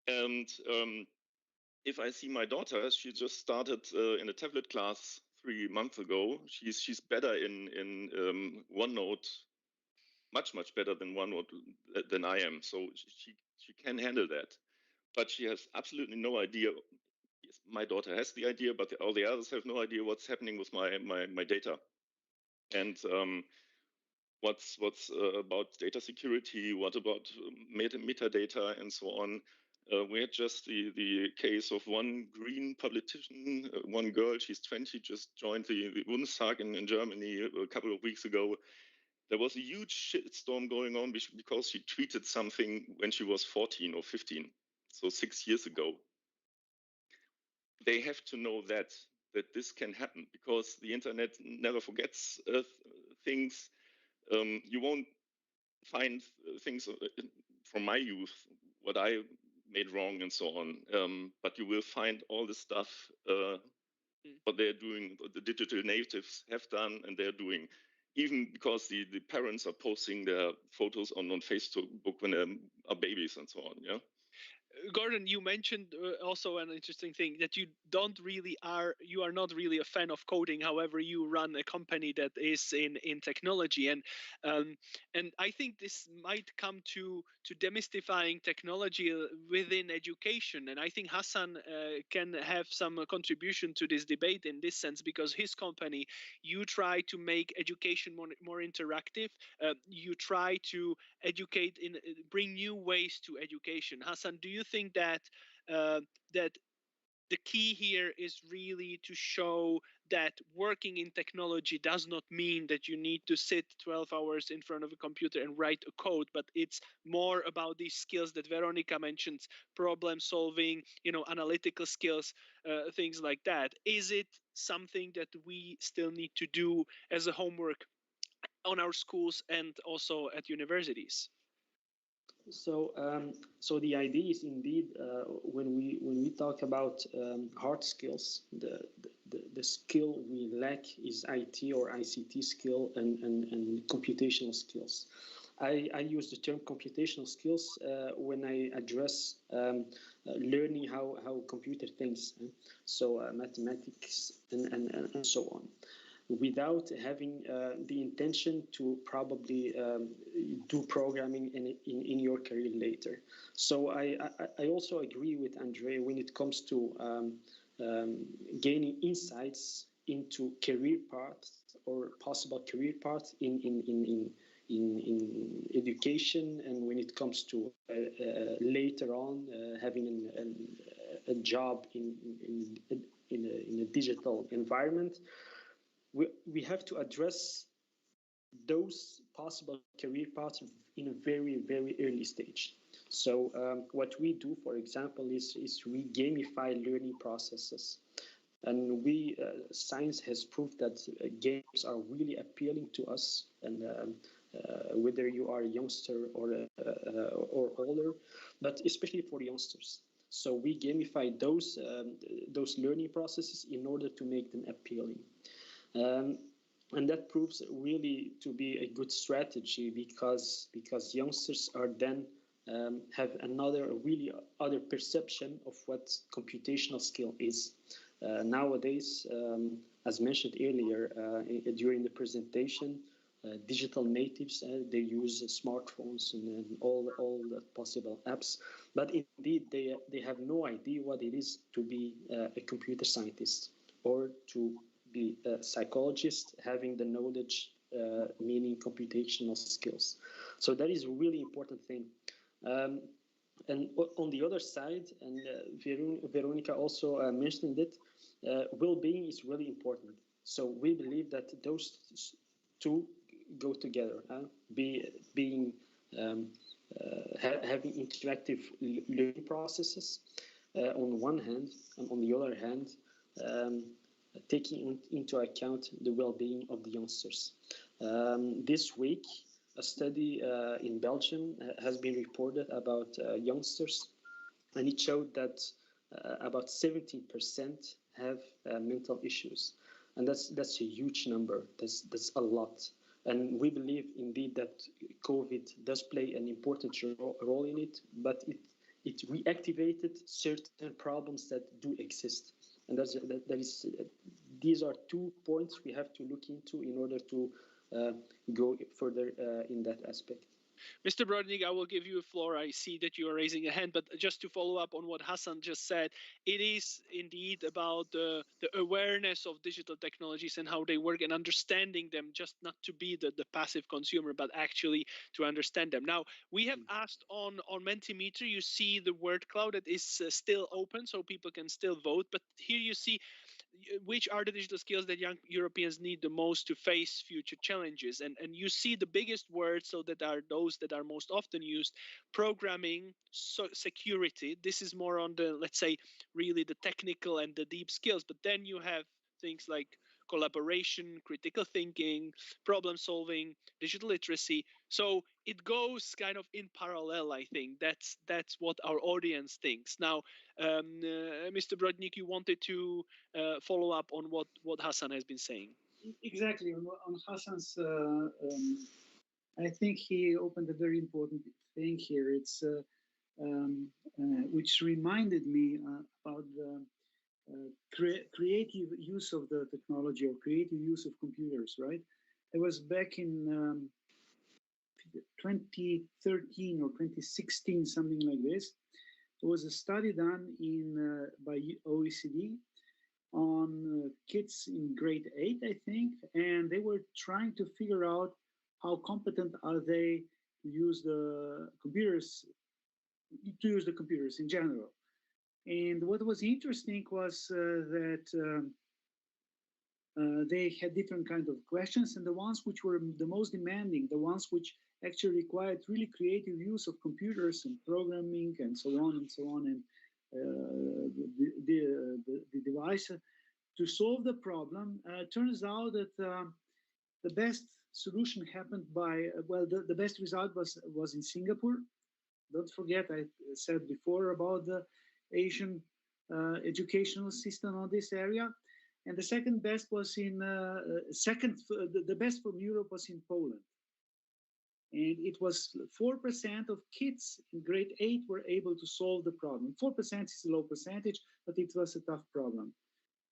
And if I see my daughter, she just started in a tablet class 3 months ago. She's better in OneNote, much better than OneNote than I am. So she can handle that, but she has absolutely no idea. Yes, my daughter has the idea, but all the others have no idea what's happening with my data. And what's about data security, what about metadata and so on. We had just the case of one green politician, one girl, she's 20, just joined the Bundestag in Germany a couple of weeks ago. There was a huge shitstorm going on because she tweeted something when she was 14 or 15, so 6 years ago. They have to know that this can happen because the internet never forgets things. You won't find things from my youth, what I made wrong and so on. But you will find all the stuff, what they're doing, what the digital natives have done and they're doing. Even because the parents are posting their photos on Facebook when they are babies and so on, yeah? Gordon, you mentioned also an interesting thing that you are not really a fan of coding. However, you run a company that is in technology, and I think this might come to demystifying technology within education. And I think Hassan can have some contribution to this debate in this sense, because his company, you try to make education more interactive. You try to educate bring new ways to education. Hassan, do you think that that the key here is really to show that working in technology does not mean that you need to sit 12 hours in front of a computer and write a code, but it's more about these skills that Veronica mentions, problem solving, analytical skills, things like that? Is it something that we still need to do as a homework on our schools and also at universities? So the idea is indeed when we talk about hard skills, the skill we lack is IT or ICT skill and computational skills. I use the term computational skills when I address learning how computer thinks, so mathematics and so on, without having the intention to probably do programming in your career later. So I also agree with Andrej when it comes to gaining insights into career paths or possible career paths in education, and when it comes to later on having a job in a digital environment. We have to address those possible career paths in a very, very early stage. So what we do, for example, is we gamify learning processes. And science has proved that games are really appealing to us, and whether you are a youngster or older, but especially for youngsters. So we gamify those learning processes in order to make them appealing. And that proves really to be a good strategy because youngsters are then have other perception of what computational skill is. Nowadays, as mentioned earlier during the presentation, digital natives, they use smartphones and all the possible apps, but indeed they have no idea what it is to be a computer scientist or to be a psychologist, having the knowledge, meaning computational skills. So that is a really important thing. And on the other side, and Veronica also mentioned it, well-being is really important. So we believe that those two go together, having interactive learning processes on one hand, and on the other hand, taking into account the well-being of the youngsters. This week, a study in Belgium has been reported about youngsters, and it showed that about 17% have mental issues. and that's a huge number. That's a lot. And we believe indeed that COVID does play an important role in it, but it reactivated certain problems that do exist. And these are 2 points we have to look into in order to go further in that aspect. Mr. Brodnik, I will give you a floor. I see that you are raising a hand, but just to follow up on what Hassan just said, it is indeed about the awareness of digital technologies and how they work and understanding them, just not to be the passive consumer, but actually to understand them. Now, we have asked on Mentimeter, you see the word cloud that is still open, so people can still vote, but here you see which are the digital skills that young Europeans need the most to face future challenges. And you see the biggest words, so that are those that are most often used: programming, security. This is more on the, let's say, really the technical and the deep skills. But then you have things like collaboration, critical thinking, problem solving, digital literacy. So it goes kind of in parallel, I think. That's what our audience thinks. Now, Mr. Brodnik, you wanted to follow up on what Hassan has been saying. Exactly. On Hassan's, I think he opened a very important thing here. It's which reminded me about the creative use of the technology, or creative use of computers, right? It was back in 2013 or 2016, something like this. There was a study done by OECD on kids in grade 8, I think, and they were trying to figure out how competent are they to use the computers in general. And what was interesting was that they had different kinds of questions, and the ones which were the most demanding, the ones which actually required really creative use of computers and programming and so on, and the device to solve the problem, turns out that the best solution happened by, the best result was in Singapore. Don't forget, I said before about the Asian educational system on this area. And the second best was the best from Europe was in Poland. And it was 4% of kids in grade 8 were able to solve the problem. 4% is a low percentage, but it was a tough problem.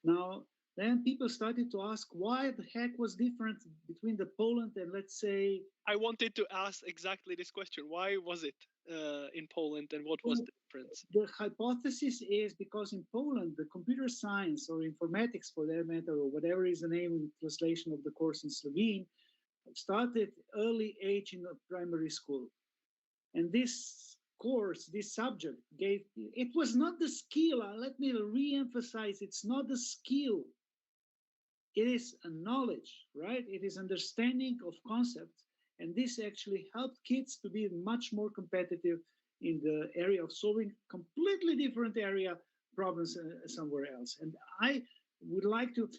Now, then people started to ask why the heck was different between the Poland and, let's say... I wanted to ask exactly this question. Why was it in Poland, and what was the difference? The hypothesis is because in Poland, the computer science or informatics, for that matter, or whatever is the name in translation of the course in Slovene, started early age in the primary school. And this course, this subject it was not the skill, let me re-emphasize, it's not the skill. It is a knowledge, right? It is understanding of concepts. And this actually helped kids to be much more competitive in the area of solving completely different area problems somewhere else. And I would like to,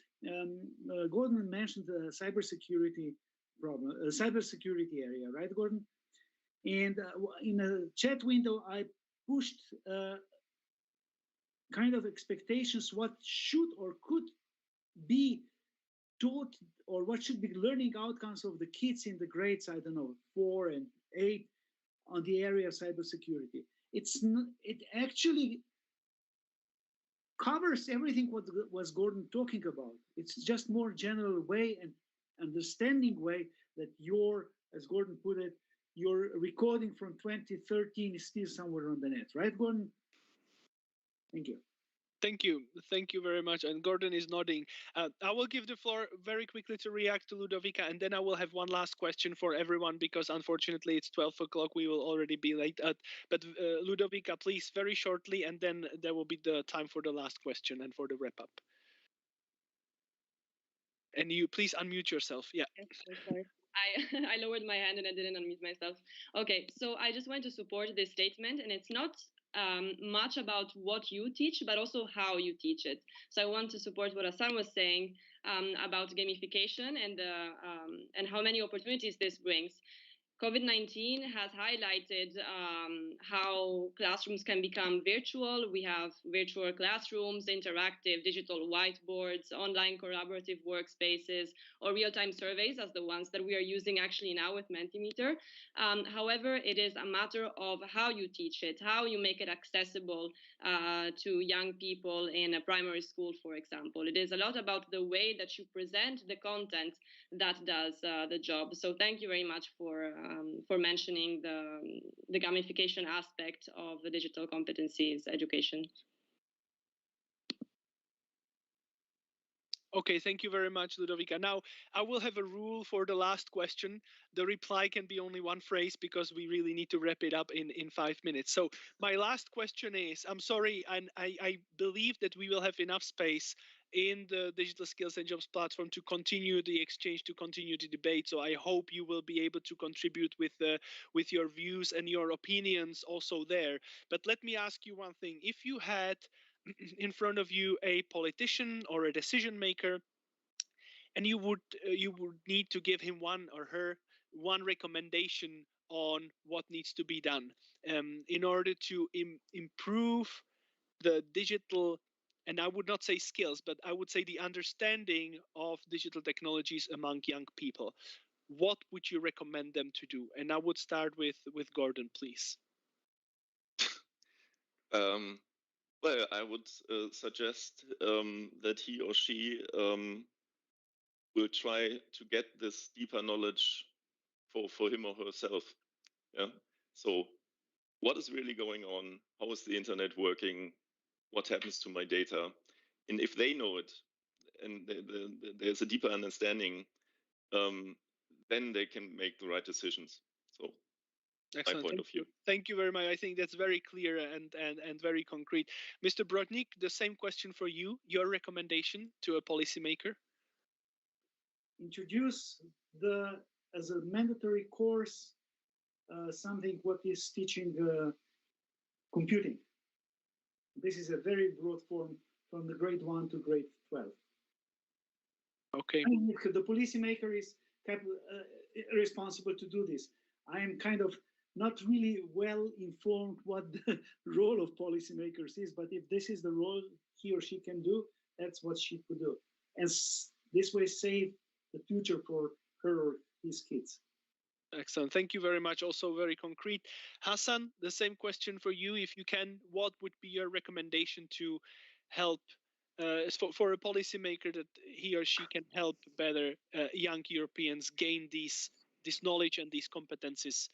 Gordon mentioned the cybersecurity problem, cybersecurity area, right, Gordon? And in a chat window, I pushed kind of expectations, what should or could be taught, or what should be learning outcomes of the kids in the grades, I don't know, 4 and 8 on the area of cybersecurity. It actually covers everything what was Gordon talking about. It's just more general way and understanding way that as Gordon put it, your recording from 2013 is still somewhere on the net, right, Gordon? Thank you. Thank you very much. And Gordon is nodding. I will give the floor very quickly to react to Ludovica, and then I will have one last question for everyone, because unfortunately it's 12 o'clock. We will already be late. But Ludovica, please, very shortly, and then there will be the time for the last question and for the wrap up. And you please unmute yourself. Yeah. Yes, sorry. I lowered my hand and I didn't unmute myself. Okay, so I just want to support this statement, and it's not much about what you teach, but also how you teach it. So I want to support what Hassan was saying about gamification and how many opportunities this brings. COVID-19 has highlighted how classrooms can become virtual. We have virtual classrooms, interactive digital whiteboards, online collaborative workspaces, or real-time surveys as the ones that we are using actually now with Mentimeter. However, it is a matter of how you teach it, how you make it accessible to young people in a primary school, for example. It is a lot about the way that you present the content that does the job. So thank you very much for mentioning the gamification aspect of the digital competencies education. Okay, thank you very much, Ludovica. Now, I will have a rule for the last question. The reply can be only one phrase because we really need to wrap it up in 5 minutes. So my last question is, I'm sorry, and I believe that we will have enough space in the Digital Skills and Jobs platform to continue the exchange, to continue the debate. So I hope you will be able to contribute with your views and your opinions also there. But let me ask you one thing. If you had in front of you a politician or a decision maker, and you would need to give him one or her one recommendation on what needs to be done in order to improve the digital, and I would not say skills, but I would say the understanding of digital technologies among young people, what would you recommend them to do? And I would start with Gordon, please. Well, I would suggest that he or she will try to get this deeper knowledge for him or herself. Yeah. So what is really going on? How is the internet working? What happens to my data? And if they know it, and there's a deeper understanding, then they can make the right decisions. So Excellent. my point of view. Thank you very much. I think that's very clear and very concrete. Mr. Brodnik, the same question for you. Your recommendation to a policymaker? Introduce as a mandatory course something what is teaching computing. This is a very broad form from the grade 1 to grade 12. Okay. I mean, the policymaker is responsible to do this. I am kind of not really well informed what the role of policymakers is, but if this is the role he or she can do, that's what she could do. And this way save the future for her or his kids. Excellent. Thank you very much. Also very concrete. Hassan, the same question for you. If you can, what would be your recommendation to help for a policymaker that he or she can help better young Europeans gain this knowledge and these competencies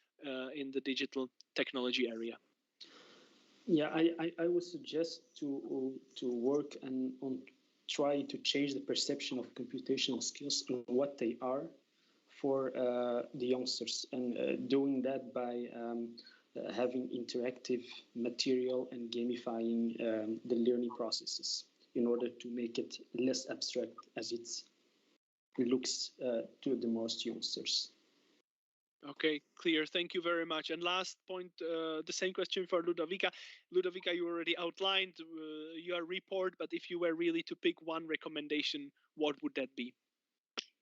in the digital technology area? Yeah, I would suggest to work on trying to change the perception of computational skills and what they are for the youngsters, and doing that by having interactive material and gamifying the learning processes in order to make it less abstract as it looks to the most youngsters. Okay, clear. Thank you very much. And last point, the same question for Ludovica. Ludovica, you already outlined your report, but if you were really to pick one recommendation, what would that be?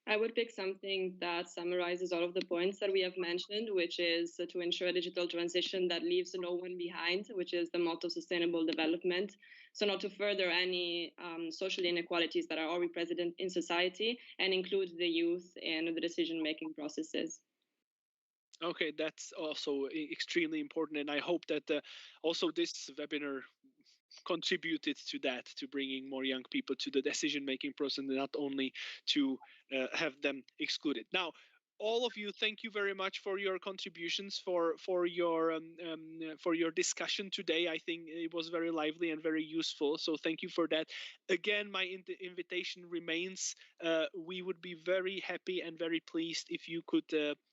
I would pick something that summarizes all of the points that we have mentioned, which is to ensure a digital transition that leaves no one behind, which is the motto of sustainable development. So not to further any social inequalities that are already present in society, and include the youth in the decision-making processes. Okay, that's also extremely important, and I hope that also this webinar contributed to that, to bringing more young people to the decision-making process, and not only to have them excluded. Now, all of you, thank you very much for your contributions, for your discussion today. I think it was very lively and very useful. So thank you for that. Again, my invitation remains. We would be very happy and very pleased if you could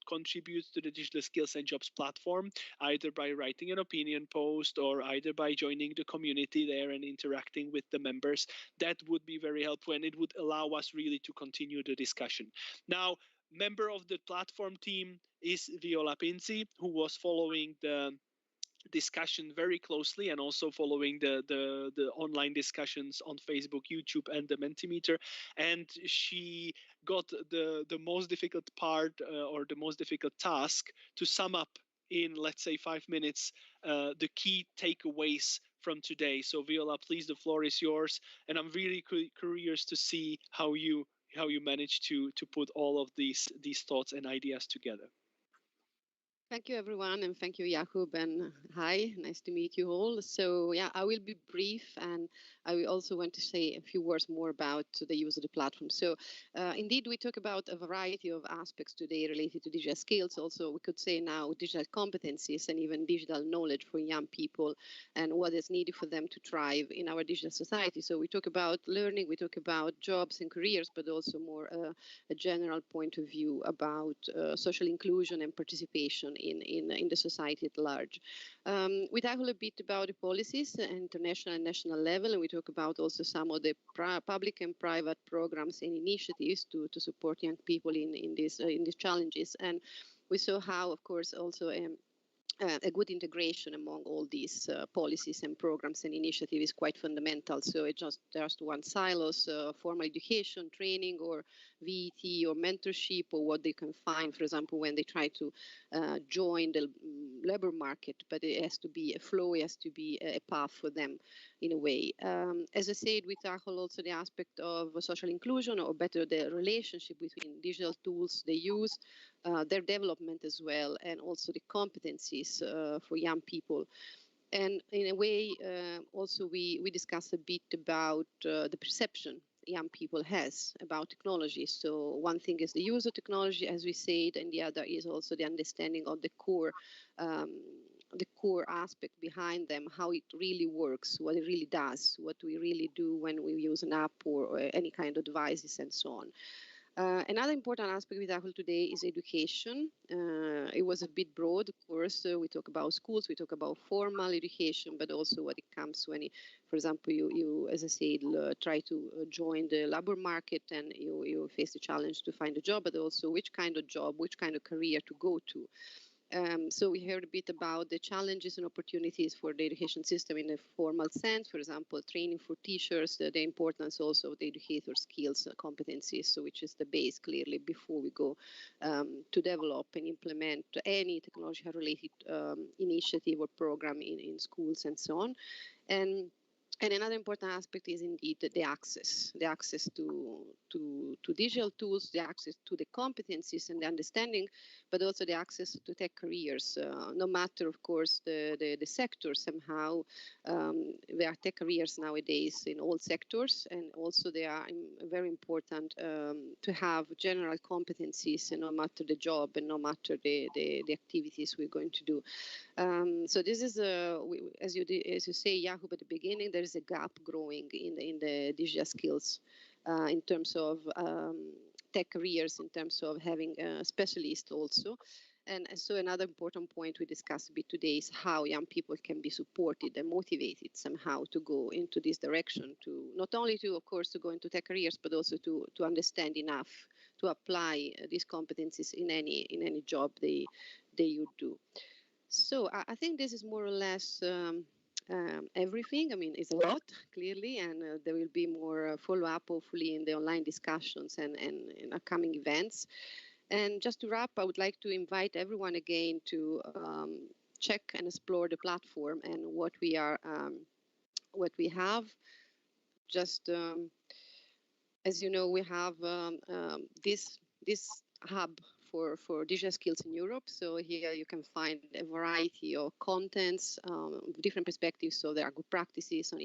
contribute to the Digital Skills and Jobs platform, either by writing an opinion post or either by joining the community there and interacting with the members. That would be very helpful, and it would allow us really to continue the discussion. Now, member of the platform team is Viola Pinzi, who was following the discussion very closely and also following the online discussions on Facebook, YouTube, and the Mentimeter. And she got the most difficult part or the most difficult task to sum up in, let's say, 5 minutes, the key takeaways from today. So Viola, please, the floor is yours. And I'm really curious to see how you manage to put all of these thoughts and ideas together. Thank you, everyone, and thank you, Jakub, and hi, nice to meet you all. So, yeah, I will be brief, and I will also want to say a few words more about the use of the platform. So, indeed, we talk about a variety of aspects today related to digital skills. Also, we could say now digital competencies and even digital knowledge for young people and what is needed for them to thrive in our digital society. So, we talk about learning, we talk about jobs and careers, but also more a general point of view about social inclusion and participation in the society at large. We tackle a bit about the policies at international and national level, and we talk about also some of the public and private programs and initiatives to support young people in these challenges. And we saw how, of course, also a good integration among all these policies and programs and initiatives is quite fundamental. So it's just one silos, formal education, training, or VET, or mentorship, or what they can find, for example, when they try to join the labor market. But it has to be a flow, it has to be a path for them in a way. As I said, we tackle also the aspect of social inclusion, or better, the relationship between digital tools they use, their development as well, and also the competencies for young people. And in a way, also we discuss a bit about the perception young people has about technology. So one thing is the use of technology, as we said, and the other is also the understanding of the core aspect behind them, how it really works, what it really does, what we really do when we use an app or any kind of devices and so on. Another important aspect we tackle today is education. It was a bit broad, of course. We talk about schools, we talk about formal education, but also what it comes when, for example, you as I said, try to join the labor market and you face the challenge to find a job, but also which kind of job, which kind of career to go to. So we heard a bit about the challenges and opportunities for the education system in a formal sense, for example, training for teachers, the importance also of the educator skills, competencies, so which is the base clearly before we go to develop and implement any technology-related initiative or program in schools and so on. And another important aspect is indeed the access to digital tools, the access to the competencies and the understanding, but also the access to tech careers. No matter, of course, the sector, somehow there are tech careers nowadays in all sectors, and also they are very important to have general competencies, no matter the job and no matter the activities we're going to do. So this is, as you say, Jakub, at the beginning, there is a gap growing in the digital skills in terms of tech careers, in terms of having specialists also. And so another important point we discussed a bit today is how young people can be supported and motivated somehow to go into this direction, to not only to, of course, to go into tech careers, but also to understand enough to apply these competencies in any job they would do. So I think this is more or less everything. I mean, it's a lot, clearly, and there will be more follow-up, hopefully, in the online discussions and in upcoming events. And just to wrap, I would like to invite everyone again to check and explore the platform and what we have. Just as you know, we have this hub for digital skills in Europe. So here you can find a variety of contents, different perspectives. So there are good practices on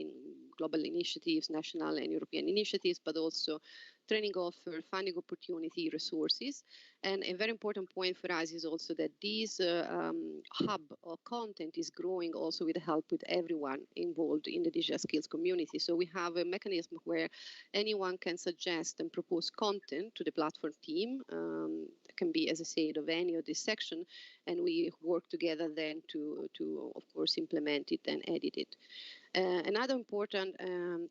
global initiatives, national and European initiatives, but also training offer, funding opportunity, resources. And a very important point for us is also that this hub of content is growing also with the help with everyone involved in the digital skills community. So we have a mechanism where anyone can suggest and propose content to the platform team. It can be, as I said, of any of this section, and we work together then to of course, implement it and edit it. Another important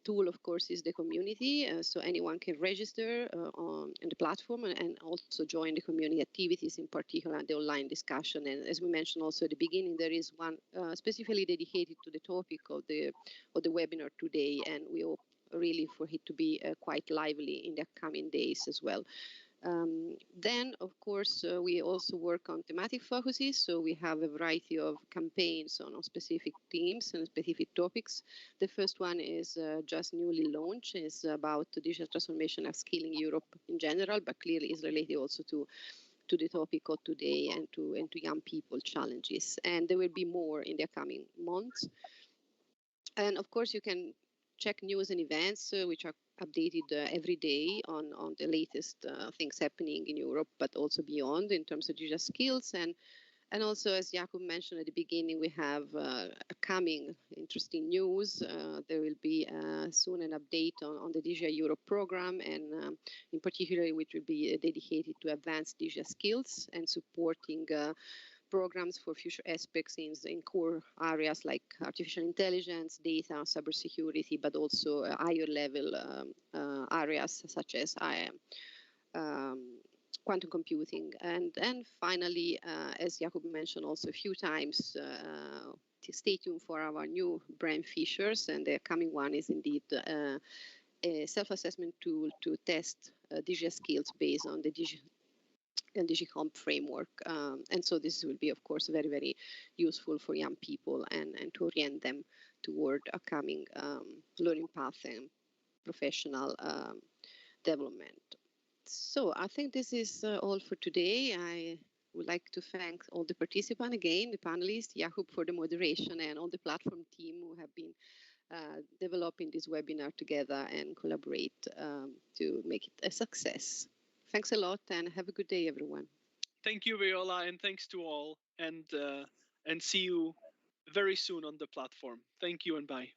tool, of course, is the community. So anyone can register on the platform and also join the community activities, in particular the online discussion. And as we mentioned also at the beginning, there is one specifically dedicated to the topic of the webinar today, and we hope really for it to be quite lively in the coming days as well. Then, of course, we also work on thematic focuses. So we have a variety of campaigns on specific themes and specific topics. The first one is just newly launched. It's about digital transformation and skilling Europe in general, but clearly is related also to the topic of today and to young people challenges. And there will be more in the coming months. And of course, you can check news and events, which are updated every day on the latest things happening in Europe, but also beyond in terms of digital skills. And also, as Jakub mentioned at the beginning, we have coming interesting news. There will be soon an update on the Digital Europe program, and in particular, which will be dedicated to advanced digital skills and supporting programs for future aspects in core areas like artificial intelligence, data, cybersecurity, but also higher level areas such as quantum computing. And finally, as Jakub mentioned also a few times, stay tuned for our new brand features, and the coming one is indeed a self-assessment tool to test digital skills based on the DigiComp framework. And so this will be, of course, very, very useful for young people and to orient them toward a coming learning path and professional development. So I think this is all for today. I would like to thank all the participants again, the panelists, Jakub for the moderation, and all the platform team who have been developing this webinar together and collaborate to make it a success. Thanks a lot and have a good day, everyone. Thank you, Viola, and thanks to all. And see you very soon on the platform. Thank you and bye.